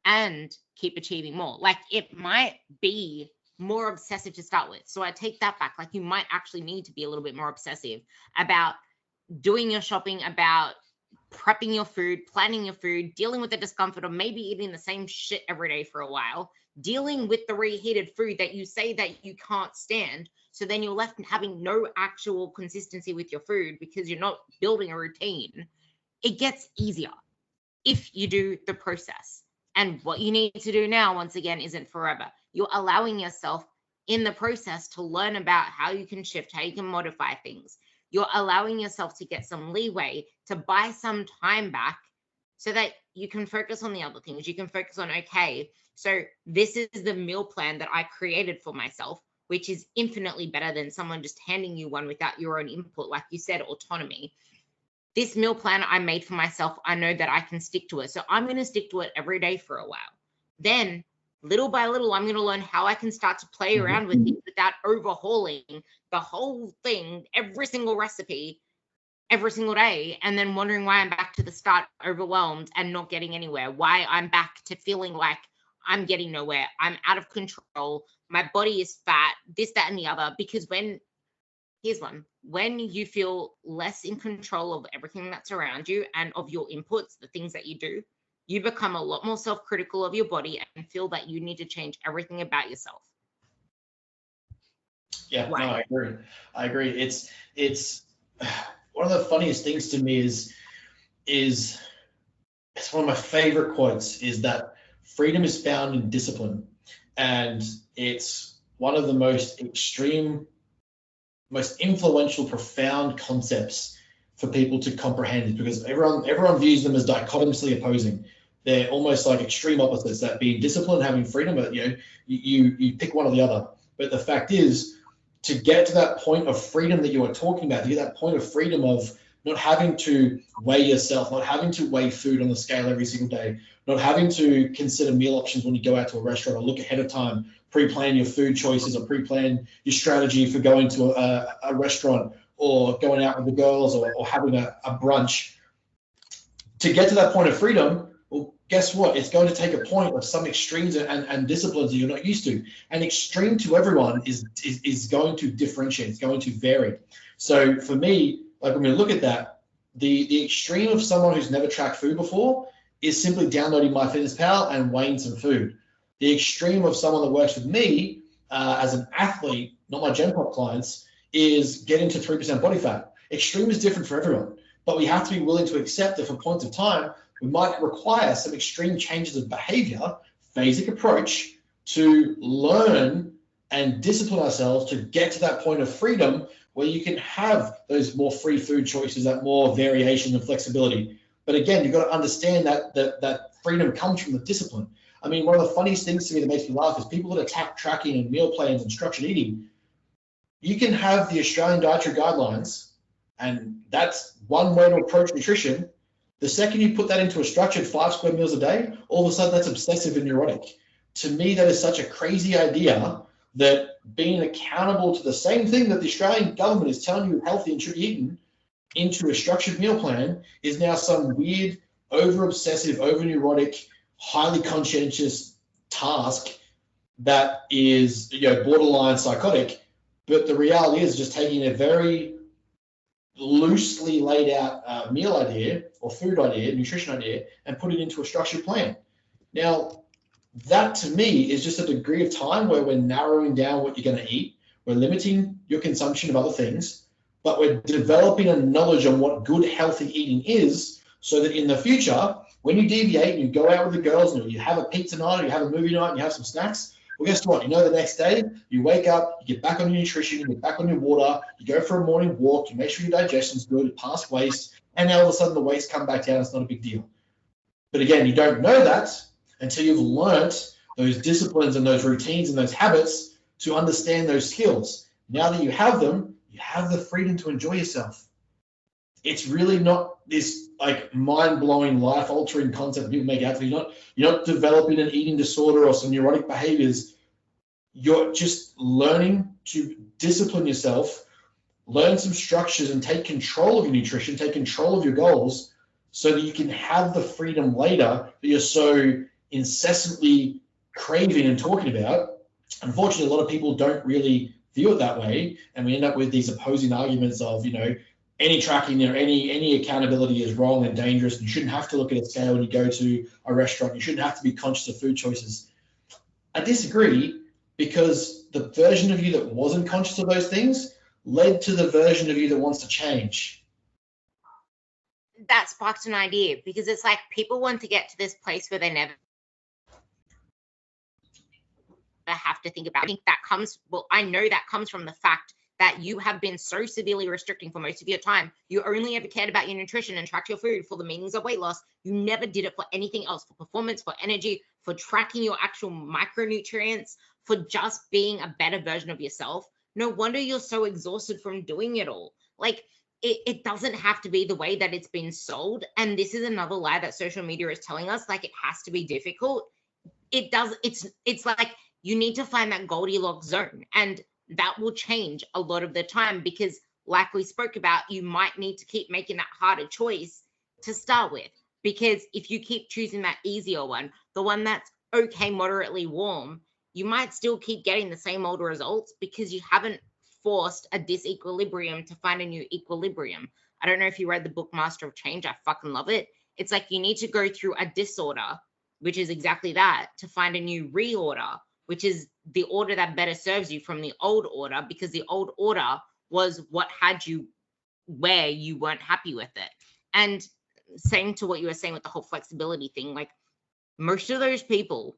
and keep achieving more. Like, it might be more obsessive to start with. So I take that back. Like, you might actually need to be a little bit more obsessive about doing your shopping, about prepping your food, planning your food, dealing with the discomfort of maybe eating the same shit every day for a while, dealing with the reheated food that you say that you can't stand. So then you're left having no actual consistency with your food because you're not building a routine. It gets easier if you do the process. And what you need to do now, once again, isn't forever. You're allowing yourself in the process to learn about how you can shift, how you can modify things. You're allowing yourself to get some leeway, to buy some time back so that you can focus on the other things. You can focus on, okay, so this is the meal plan that I created for myself, which is infinitely better than someone just handing you one without your own input. Like you said, autonomy. This meal plan I made for myself, I know that I can stick to it. So I'm going to stick to it every day for a while. Then little by little, I'm going to learn how I can start to play around with it without overhauling the whole thing, every single recipe, every single day, and then wondering why I'm back to the start overwhelmed and not getting anywhere, why I'm back to feeling like I'm getting nowhere, I'm out of control, my body is fat, this, that, and the other. Because here's one, when you feel less in control of everything that's around you and of your inputs, the things that you do, you become a lot more self-critical of your body and feel that you need to change everything about yourself. Yeah, wow. No, I agree. It's one of the funniest things to me is it's one of my favorite quotes is that freedom is found in discipline. And it's one of the most extreme, most influential, profound concepts for people to comprehend, because everyone views them as dichotomously opposing. They're almost like extreme opposites, that being disciplined, having freedom, but you pick one or the other. But the fact is, to get to that point of freedom that you are talking about, to get that point of freedom of not having to weigh yourself, not having to weigh food on the scale every single day, not having to consider meal options when you go out to a restaurant, or look ahead of time, pre-plan your food choices, or pre-plan your strategy for going to a restaurant, or going out with the girls, or having a brunch. To get to that point of freedom, well, guess what? It's going to take a point of some extremes and disciplines that you're not used to. And extreme to everyone is going to differentiate. It's going to vary. So for me, like when we look at that, the extreme of someone who's never tracked food before is simply downloading MyFitnessPal and weighing some food. The extreme of someone that works with me as an athlete, not my Gen Pop clients, is getting to 3% body fat. Extreme is different for everyone, but we have to be willing to accept that for points of time, we might require some extreme changes of behavior, phasic approach, to learn and discipline ourselves to get to that point of freedom where you can have those more free food choices, that more variation and flexibility. But again, you've got to understand that freedom comes from the discipline. I mean, one of the funniest things to me that makes me laugh is people that attack tracking and meal plans and structured eating. You can have the Australian Dietary Guidelines, and that's one way to approach nutrition. The second you put that into a structured 5 square meals a day, all of a sudden that's obsessive and neurotic. To me, that is such a crazy idea that being accountable to the same thing that the Australian government is telling you healthy and should be eaten into a structured meal plan is now some weird, over-obsessive, over-neurotic, highly conscientious task that is, borderline psychotic. But the reality is just taking a very loosely laid out meal idea or food idea, nutrition idea, and put it into a structured plan. Now, that to me is just a degree of time where we're narrowing down what you're going to eat. We're limiting your consumption of other things, but we're developing a knowledge on what good, healthy eating is so that in the future, when you deviate and you go out with the girls and you have a pizza night or you have a movie night and you have some snacks, well, guess what? The next day, you wake up, you get back on your nutrition, you get back on your water, you go for a morning walk, you make sure your digestion's good, you pass waste, and now all of a sudden the waste come back down. It's not a big deal. But again, you don't know that until you've learnt those disciplines and those routines and those habits to understand those skills. Now that you have them, you have the freedom to enjoy yourself. It's really not this like mind-blowing, life-altering concept people make out to be. You're not developing an eating disorder or some neurotic behaviors. You're just learning to discipline yourself, learn some structures, and take control of your nutrition, take control of your goals, so that you can have the freedom later that you're so incessantly craving and talking about. Unfortunately, a lot of people don't really view it that way, and we end up with these opposing arguments of, any tracking or any accountability is wrong and dangerous. You shouldn't have to look at a scale when you go to a restaurant. You shouldn't have to be conscious of food choices. I disagree, because the version of you that wasn't conscious of those things led to the version of you that wants to change. That sparked an idea, because it's like people want to get to this place where they never have to think about it. I know that comes from the fact that you have been so severely restricting for most of your time. You only ever cared about your nutrition and tracked your food for the meanings of weight loss. You never did it for anything else, for performance, for energy, for tracking your actual micronutrients, for just being a better version of yourself. No wonder you're so exhausted from doing it all. Like, it doesn't have to be the way that it's been sold. And this is another lie that social media is telling us, like, it has to be difficult. It's like you need to find that Goldilocks zone, and that will change a lot of the time, because like we spoke about, you might need to keep making that harder choice to start with, because if you keep choosing that easier one, the one that's okay, moderately warm, you might still keep getting the same old results because you haven't forced a disequilibrium to find a new equilibrium. I don't know if you read the book Master of Change. I fucking love it. It's like you need to go through a disorder, which is exactly that, to find a new reorder, which is the order that better serves you from the old order, because the old order was what had you where you weren't happy with it. And same to what you were saying with the whole flexibility thing, like most of those people,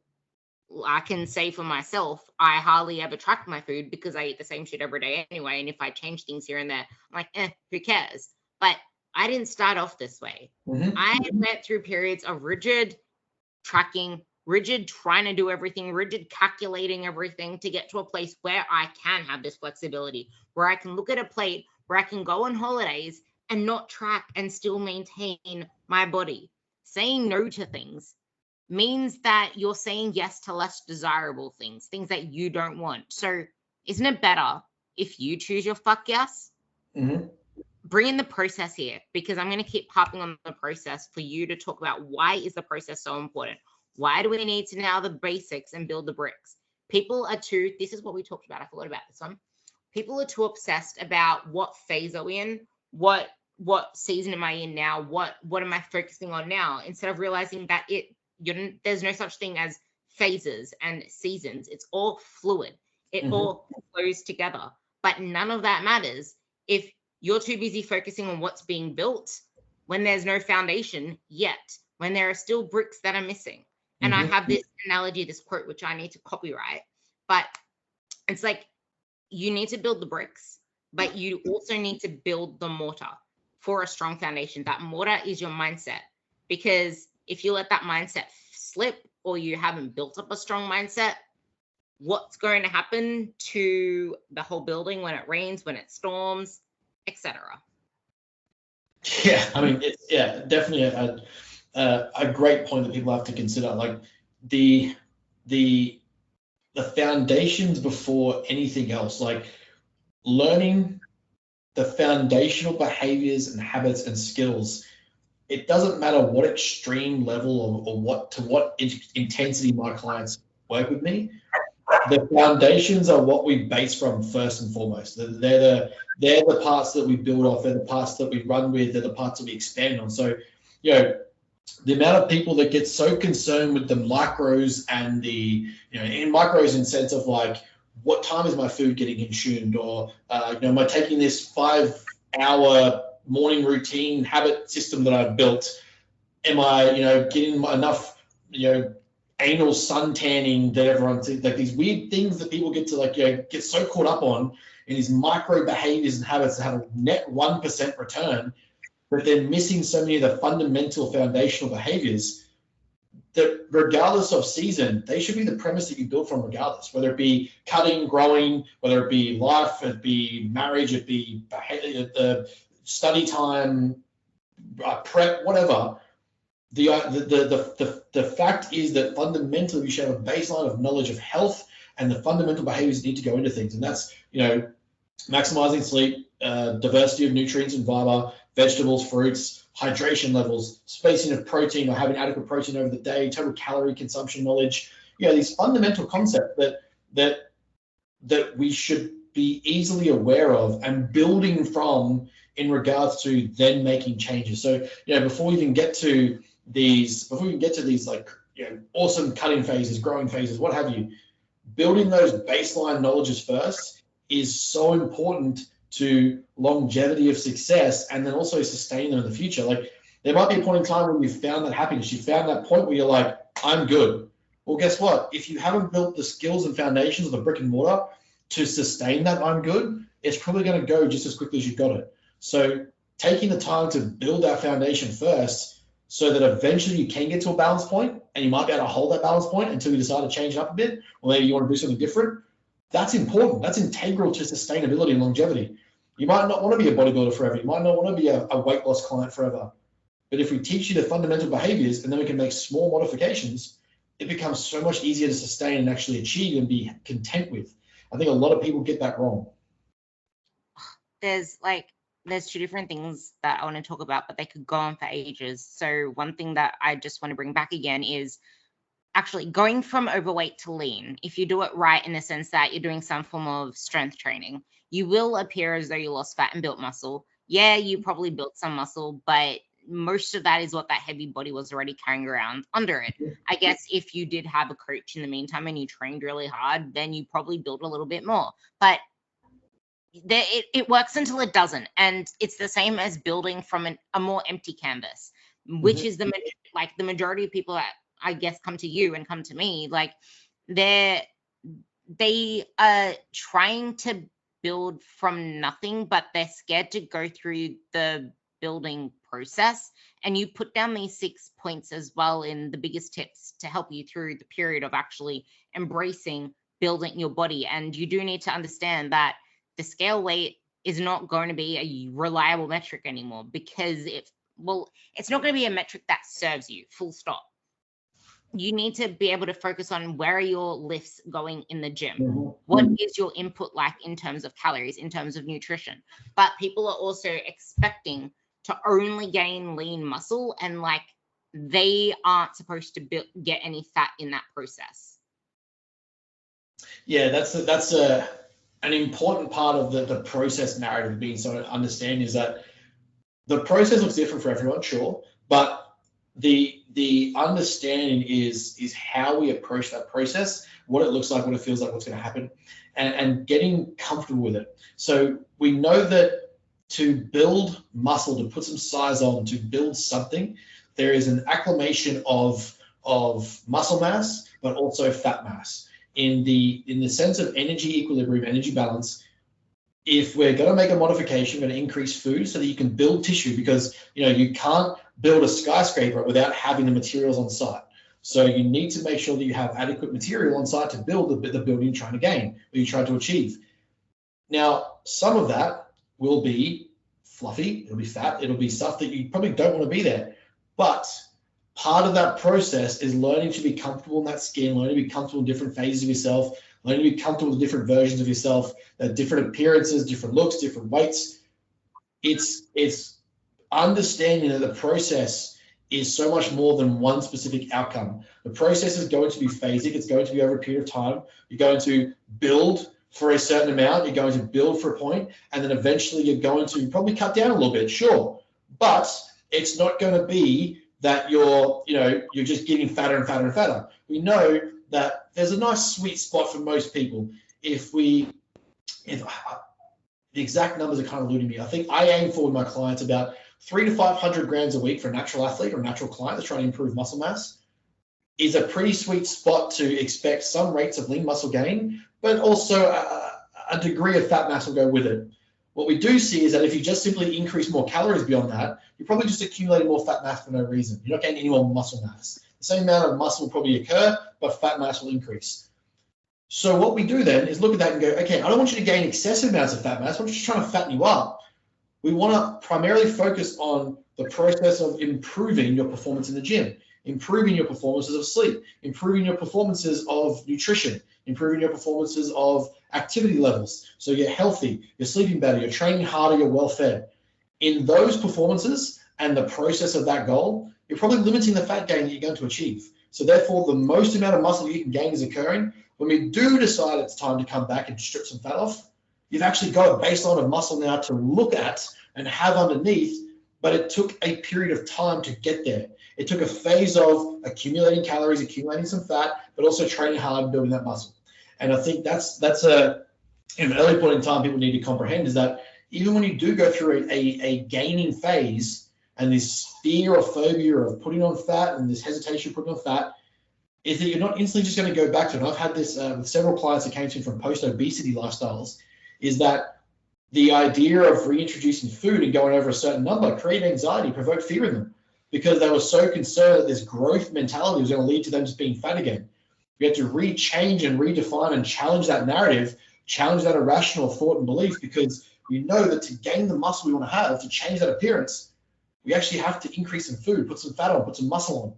I can say for myself, I hardly ever track my food because I eat the same shit every day anyway. And if I change things here and there, I'm like, who cares? But I didn't start off this way. Mm-hmm. I went through periods of rigid tracking, rigid trying to do everything, rigid calculating everything to get to a place where I can have this flexibility, where I can look at a plate, where I can go on holidays and not track and still maintain my body. Saying no to things means that you're saying yes to less desirable things, things that you don't want. So isn't it better if you choose your fuck yes? Mm-hmm. Bring in the process here, because I'm going to keep harping on the process for you to talk about why is the process so important? Why do we need to know the basics and build the bricks? People are this is what we talked about. I forgot about this one. People are too obsessed about what phase are we in, what season am I in now, what am I focusing on now, instead of realizing that there's no such thing as phases and seasons. It's all fluid. It all flows together. But none of that matters if you're too busy focusing on what's being built when there's no foundation yet, when there are still bricks that are missing. And I have this analogy, this quote, which I need to copyright, but it's like you need to build the bricks, but you also need to build the mortar for a strong foundation. That mortar is your mindset, because if you let that mindset slip, or you haven't built up a strong mindset, what's going to happen to the whole building when it rains, when it storms, etc. Yeah, I mean, it's definitely a great point that people have to consider. Like the foundations before anything else, like learning the foundational behaviors and habits and skills. It doesn't matter what extreme level or what intensity my clients work with me. The foundations are what we base from first and foremost. They're the parts that we build off. They're the parts that we run with. They're the parts that we expand on. So, the amount of people that get so concerned with the macros and the, in macros in sense of like, what time is my food getting consumed, or am I taking this 5-hour morning routine habit system that I've built? Am I, getting enough, anal sun tanning that everyone thinks, like these weird things that people get to get so caught up on in these micro behaviors and habits that have a net 1% return, but they're missing so many of the fundamental foundational behaviors that regardless of season, they should be the premise that you build from regardless, whether it be cutting, growing, whether it be life, it be marriage, it be the study time, prep, whatever. The fact is that fundamentally we should have a baseline of knowledge of health and the fundamental behaviors that need to go into things. And that's, maximizing sleep, diversity of nutrients and fiber, vegetables, fruits, hydration levels, spacing of protein or having adequate protein over the day, total calorie consumption knowledge. These fundamental concepts that we should be easily aware of and building from in regards to then making changes. So, before we even get to these awesome cutting phases, growing phases, what have you, building those baseline knowledges first is so important to longevity of success, and then also sustain them in the future. Like, there might be a point in time when you found that happiness, you found that point where you're like, I'm good. Well, guess what? If you haven't built the skills and foundations of the brick and mortar to sustain that I'm good, it's probably going to go just as quickly as you got it. So taking the time to build that foundation first, so that eventually you can get to a balance point, and you might be able to hold that balance point until you decide to change it up a bit, or maybe you want to do something different. That's important. That's integral to sustainability and longevity. You might not want to be a bodybuilder forever. You might not want to be a weight loss client forever. But if we teach you the fundamental behaviors and then we can make small modifications, it becomes so much easier to sustain and actually achieve and be content with. I think a lot of people get that wrong. There's two different things that I want to talk about, but they could go on for ages. So one thing that I just want to bring back again is actually going from overweight to lean. If you do it right, in the sense that you're doing some form of strength training, you will appear as though you lost fat and built muscle. Yeah, you probably built some muscle, but most of that is what that heavy body was already carrying around under it. I guess if you did have a coach in the meantime and you trained really hard, then you probably built a little bit more. But it works until it doesn't. And it's the same as building from a more empty canvas, which is the majority of people that I guess come to you and come to me, like they are trying to build from nothing, but they're scared to go through the building process. And you put down these 6 points as well in the biggest tips to help you through the period of actually embracing building your body. And you do need to understand that the scale weight is not going to be a reliable metric anymore, because it's not going to be a metric that serves you, full stop. You need to be able to focus on where are your lifts going in the gym? What is your input like in terms of calories, in terms of nutrition? But people are also expecting to only gain lean muscle, and they aren't supposed to get any fat in that process. Yeah, that's an important part of the process narrative being so to understand, is that the process looks different for everyone, sure, but the understanding is how we approach that process, what it looks like, what it feels like, what's going to happen, and getting comfortable with it. So we know that to build muscle, to put some size on, to build something, there is an acclimation of muscle mass, but also fat mass. In the sense of energy equilibrium, energy balance, if we're going to make a modification, we're going to increase food so that you can build tissue, because you can't build a skyscraper without having the materials on site. So you need to make sure that you have adequate material on site to build the building you're trying to gain, or you're trying to achieve. Now, some of that will be fluffy, it'll be fat, it'll be stuff that you probably don't want to be there. But part of that process is learning to be comfortable in that skin, learning to be comfortable in different phases of yourself, learning to be comfortable with different versions of yourself, that different appearances, different looks, different weights. It's understanding that the process is so much more than one specific outcome. The process is going to be phasic. It's going to be over a period of time. You're going to build for a certain amount. You're going to build for a point, and then eventually you're going to probably cut down a little bit, sure. But it's not going to be that you're just getting fatter and fatter and fatter. We know that there's a nice sweet spot for most people. If the exact numbers are kind of eluding me. I think I aim for with my clients about 300 to 500 grams a week for a natural athlete or a natural client that's trying to improve muscle mass is a pretty sweet spot to expect some rates of lean muscle gain, but also a degree of fat mass will go with it. What we do see is that if you just simply increase more calories beyond that, you're probably just accumulating more fat mass for no reason. You're not getting any more muscle mass. The same amount of muscle will probably occur, but fat mass will increase. So what we do then is look at that and go, okay, I don't want you to gain excessive amounts of fat mass. I'm just trying to fatten you up. We want to primarily focus on the process of improving your performance in the gym, improving your performances of sleep, improving your performances of nutrition, improving your performances of activity levels. So you're healthy, you're sleeping better, you're training harder, you're well fed. In those performances and the process of that goal, you're probably limiting the fat gain that you're going to achieve. So therefore, the most amount of muscle you can gain is occurring. When we do decide it's time to come back and strip some fat off, you've actually got a baseline of muscle now to look at and have underneath, but it took a period of time to get there. It took a phase of accumulating calories, accumulating some fat, but also training hard and building that muscle. And I think that's an early point in time people need to comprehend is that even when you do go through a gaining phase and this fear or phobia of putting on fat and this hesitation of putting on fat, is that you're not instantly just going to go back to it. And I've had this with several clients that came to me from post-obesity lifestyles, is that the idea of reintroducing food and going over a certain number created anxiety, provoked fear in them, because they were so concerned that this growth mentality was going to lead to them just being fat again. We had to rechange and redefine and challenge that narrative, challenge that irrational thought and belief, because we know that to gain the muscle we want to have, to change that appearance, we actually have to increase some food, put some fat on, put some muscle on.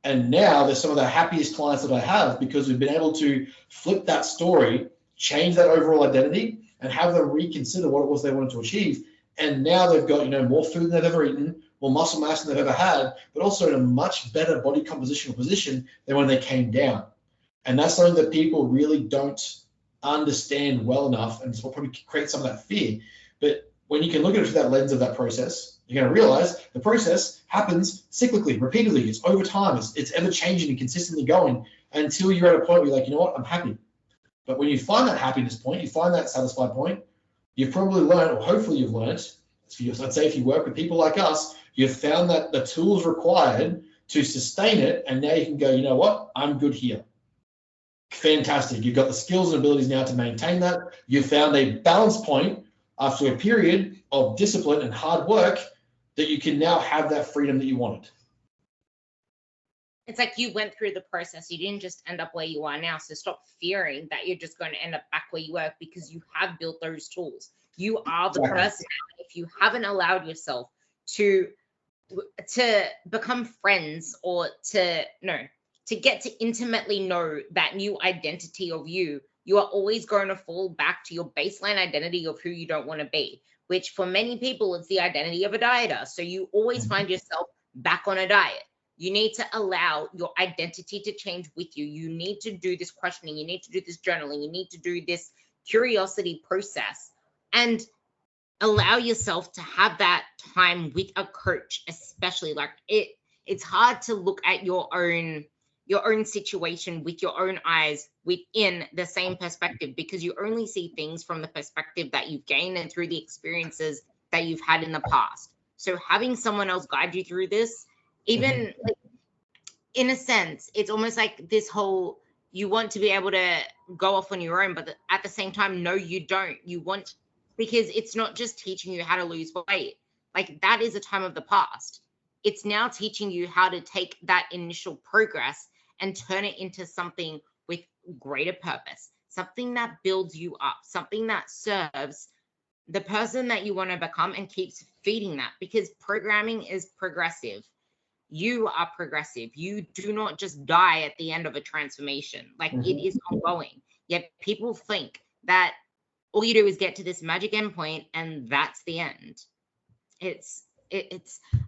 And now they're some of the happiest clients that I have because we've been able to flip that story, change that overall identity, and have them reconsider what it was they wanted to achieve. And now they've got, more food than they've ever eaten, more muscle mass than they've ever had, but also in a much better body compositional position than when they came down. And that's something that people really don't understand well enough, and it's what probably creates some of that fear. But when you can look at it through that lens of that process, you're going to realize the process happens cyclically, repeatedly. It's over time. It's ever changing and consistently going until you're at a point where you're like, you know what, I'm happy. But when you find that happiness point, you find that satisfied point, you've probably learned, or hopefully you've learned, I'd say if you work with people like us, you've found that the tools required to sustain it, and now you can go, you know what, I'm good here. Fantastic. You've got the skills and abilities now to maintain that. You've found a balance point after a period of discipline and hard work that you can now have that freedom that you wanted. It's like you went through the process. You didn't just end up where you are now. So stop fearing that you're just going to end up back where you were, because you have built those tools. You are the person. If you haven't allowed yourself to become friends or to get to intimately know that new identity of you, you are always going to fall back to your baseline identity of who you don't want to be, which for many people, it's the identity of a dieter. So you always find yourself back on a diet. You need to allow your identity to change with you. You need to do this questioning. You need to do this journaling. You need to do this curiosity process and allow yourself to have that time with a coach, especially. Like it's hard to look at your own situation with your own eyes within the same perspective, because you only see things from the perspective that you've gained and through the experiences that you've had in the past. So having someone else guide you through this, even like, in a sense, it's almost like this whole, you want to be able to go off on your own, but at the same time, no, you don't. You want, because it's not just teaching you how to lose weight. Like that is a time of the past. It's now teaching you how to take that initial progress and turn it into something with greater purpose, something that builds you up, something that serves the person that you want to become and keeps feeding that, because programming is progressive. You are progressive. You do not just die at the end of a transformation. Like, it is ongoing. Yet people think that all you do is get to this magic endpoint and that's the end.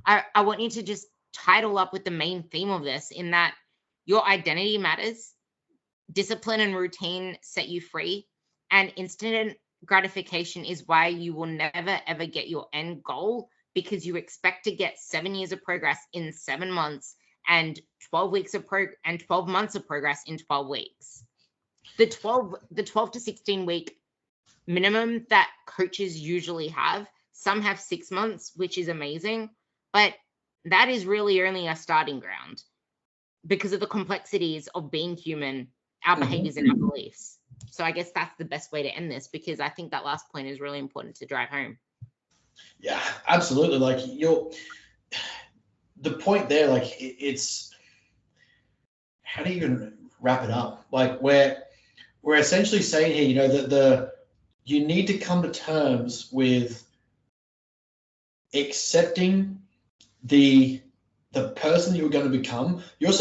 I want you to just title up with the main theme of this, in that your identity matters, discipline and routine set you free, and instant gratification is why you will never ever get your end goal, because you expect to get 7 years of progress in 7 months and 12 months of progress in 12 weeks. The 12 to 16 week minimum that coaches usually have, some have 6 months, which is amazing, but that is really only a starting ground because of the complexities of being human, our behaviors and our beliefs. So I guess that's the best way to end this, because I think that last point is really important to drive home. Yeah, absolutely. Like, the point there, like, it's, how do you even wrap it up? Like, we're essentially saying here, you know, that you need to come to terms with accepting the person you're going to become. You're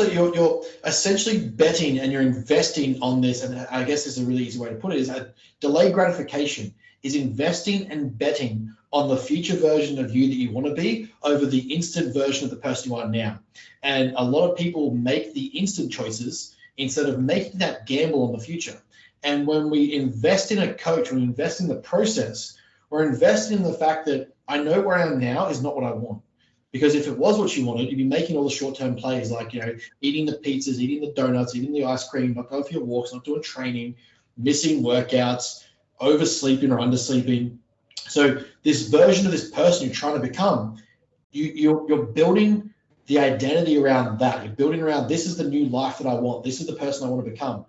essentially betting and you're investing on this, and I guess this is a really easy way to put it, is that delayed gratification is investing and betting on the future version of you that you want to be over the instant version of the person you are now. And a lot of people make the instant choices instead of making that gamble on the future. And when we invest in a coach, when we invest in the process, we're investing in the fact that I know where I am now is not what I want. Because if it was what you wanted, you'd be making all the short-term plays, like, you know, eating the pizzas, eating the donuts, eating the ice cream, not going for your walks, not doing training, missing workouts, oversleeping or undersleeping. So this version of this person you're trying to become, you're building the identity around that. You're building around, this is the new life that I want. This is the person I want to become.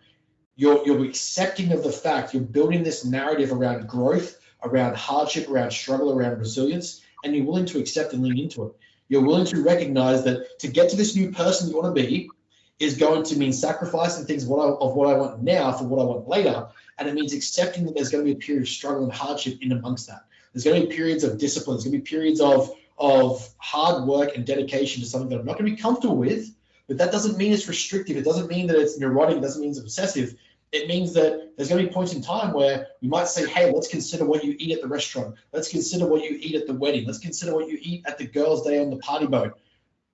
You're accepting of the fact, you're building this narrative around growth, around hardship, around struggle, around resilience, and you're willing to accept and lean into it. You're willing to recognize that to get to this new person you want to be is going to mean sacrificing things of what I want now for what I want later. And it means accepting that there's going to be a period of struggle and hardship in amongst that. There's going to be periods of discipline. There's going to be periods of hard work and dedication to something that I'm not going to be comfortable with, but that doesn't mean it's restrictive. It doesn't mean that it's neurotic. It doesn't mean it's obsessive. It means that there's going to be points in time where we might say, hey, let's consider what you eat at the restaurant. Let's consider what you eat at the wedding. Let's consider what you eat at the girls' day on the party boat.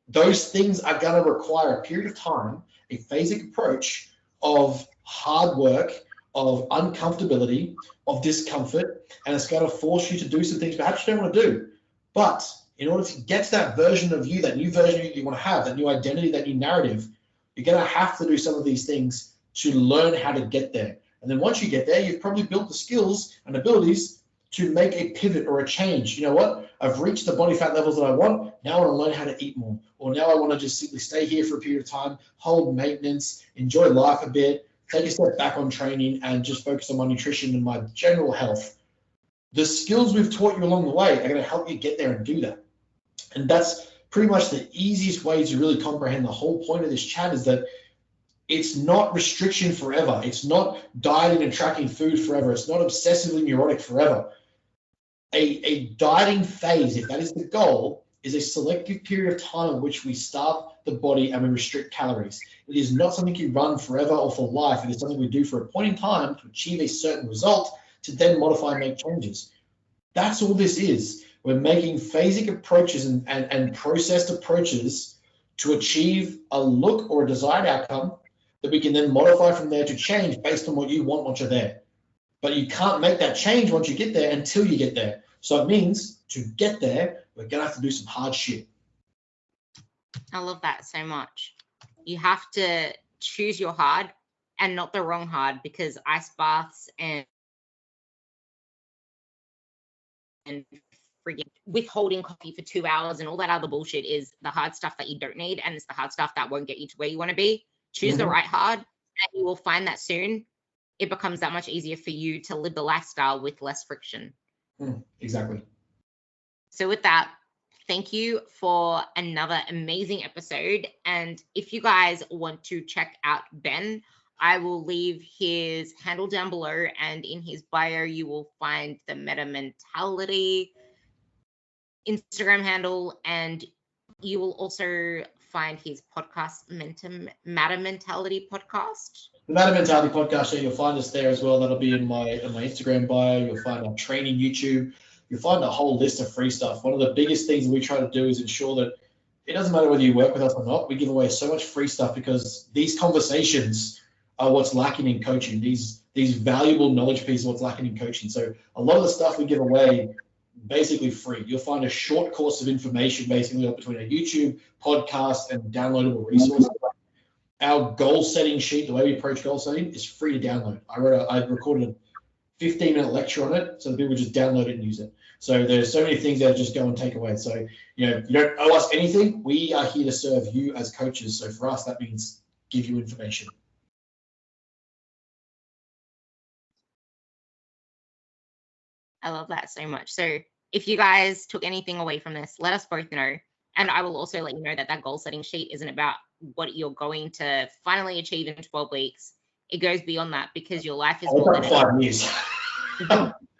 Those things are going to require a period of time, a phasic approach of hard work, of uncomfortability, of discomfort, and it's going to force you to do some things perhaps you don't want to do. But in order to get to that version of you, that new version of you want to have, that new identity, that new narrative, you're going to have to do some of these things to learn how to get there. And then once you get there, you've probably built the skills and abilities to make a pivot or a change. You know what? I've reached the body fat levels that I want. Now I want to learn how to eat more. Or now I want to just simply stay here for a period of time, hold maintenance, enjoy life a bit, take a step back on training, and just focus on my nutrition and my general health. The skills we've taught you along the way are going to help you get there and do that. And that's pretty much the easiest way to really comprehend the whole point of this chat, is that it's not restriction forever. It's not dieting and tracking food forever. It's not obsessively neurotic forever. A dieting phase, if that is the goal, is a selective period of time in which we starve the body and we restrict calories. It is not something you run forever or for life. It is something we do for a point in time to achieve a certain result, to then modify and make changes. That's all this is. We're making phasic approaches and processed approaches to achieve a look or a desired outcome that we can then modify from there to change based on what you want once you're there. But you can't make that change once you get there until you get there. So it means to get there, we're going to have to do some hard shit. I love that so much. You have to choose your hard and not the wrong hard, because ice baths and freaking withholding coffee for 2 hours and all that other bullshit is the hard stuff that you don't need, and it's the hard stuff that won't get you to where you want to be. Choose the right hard, and you will find that soon it becomes that much easier for you to live the lifestyle with less friction. Exactly. So with that, thank you for another amazing episode. And if you guys want to check out Ben, I will leave his handle down below, and in his bio, you will find the Meta Mentality Instagram handle, and you will also find his podcast, Matter Mentality Podcast. The Matter Mentality Podcast, yeah, you'll find us there as well. That'll be in my Instagram bio. You'll find our training YouTube. You'll find a whole list of free stuff. One of the biggest things we try to do is ensure that it doesn't matter whether you work with us or not. We give away so much free stuff because these conversations are what's lacking in coaching. These valuable knowledge pieces are what's lacking in coaching. So a lot of the stuff we give away basically free. You'll find a short course of information basically between a YouTube, podcast, and downloadable resources. Our goal setting sheet, the way we approach goal setting, is free to download. I recorded a 15-minute lecture on it, so people just download it and use it. So there's so many things that just go and take away. So, you don't owe us anything. We are here to serve you as coaches. So for us, that means give you information. I love that so much. So if you guys took anything away from this, let us both know. And I will also let you know that that goal setting sheet isn't about what you're going to finally achieve in 12 weeks. It goes beyond that, because your life is more than 5 years.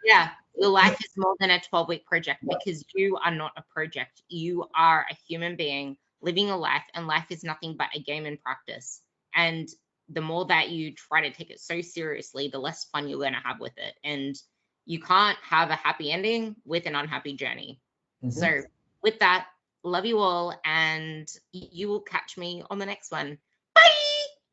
Yeah, your life is more than a 12-week project, because you are not a project. You are a human being living a life, and life is nothing but a game and practice. And the more that you try to take it so seriously, the less fun you're going to have with it. And you can't have a happy ending with an unhappy journey. So with that, love you all, and you will catch me on the next one.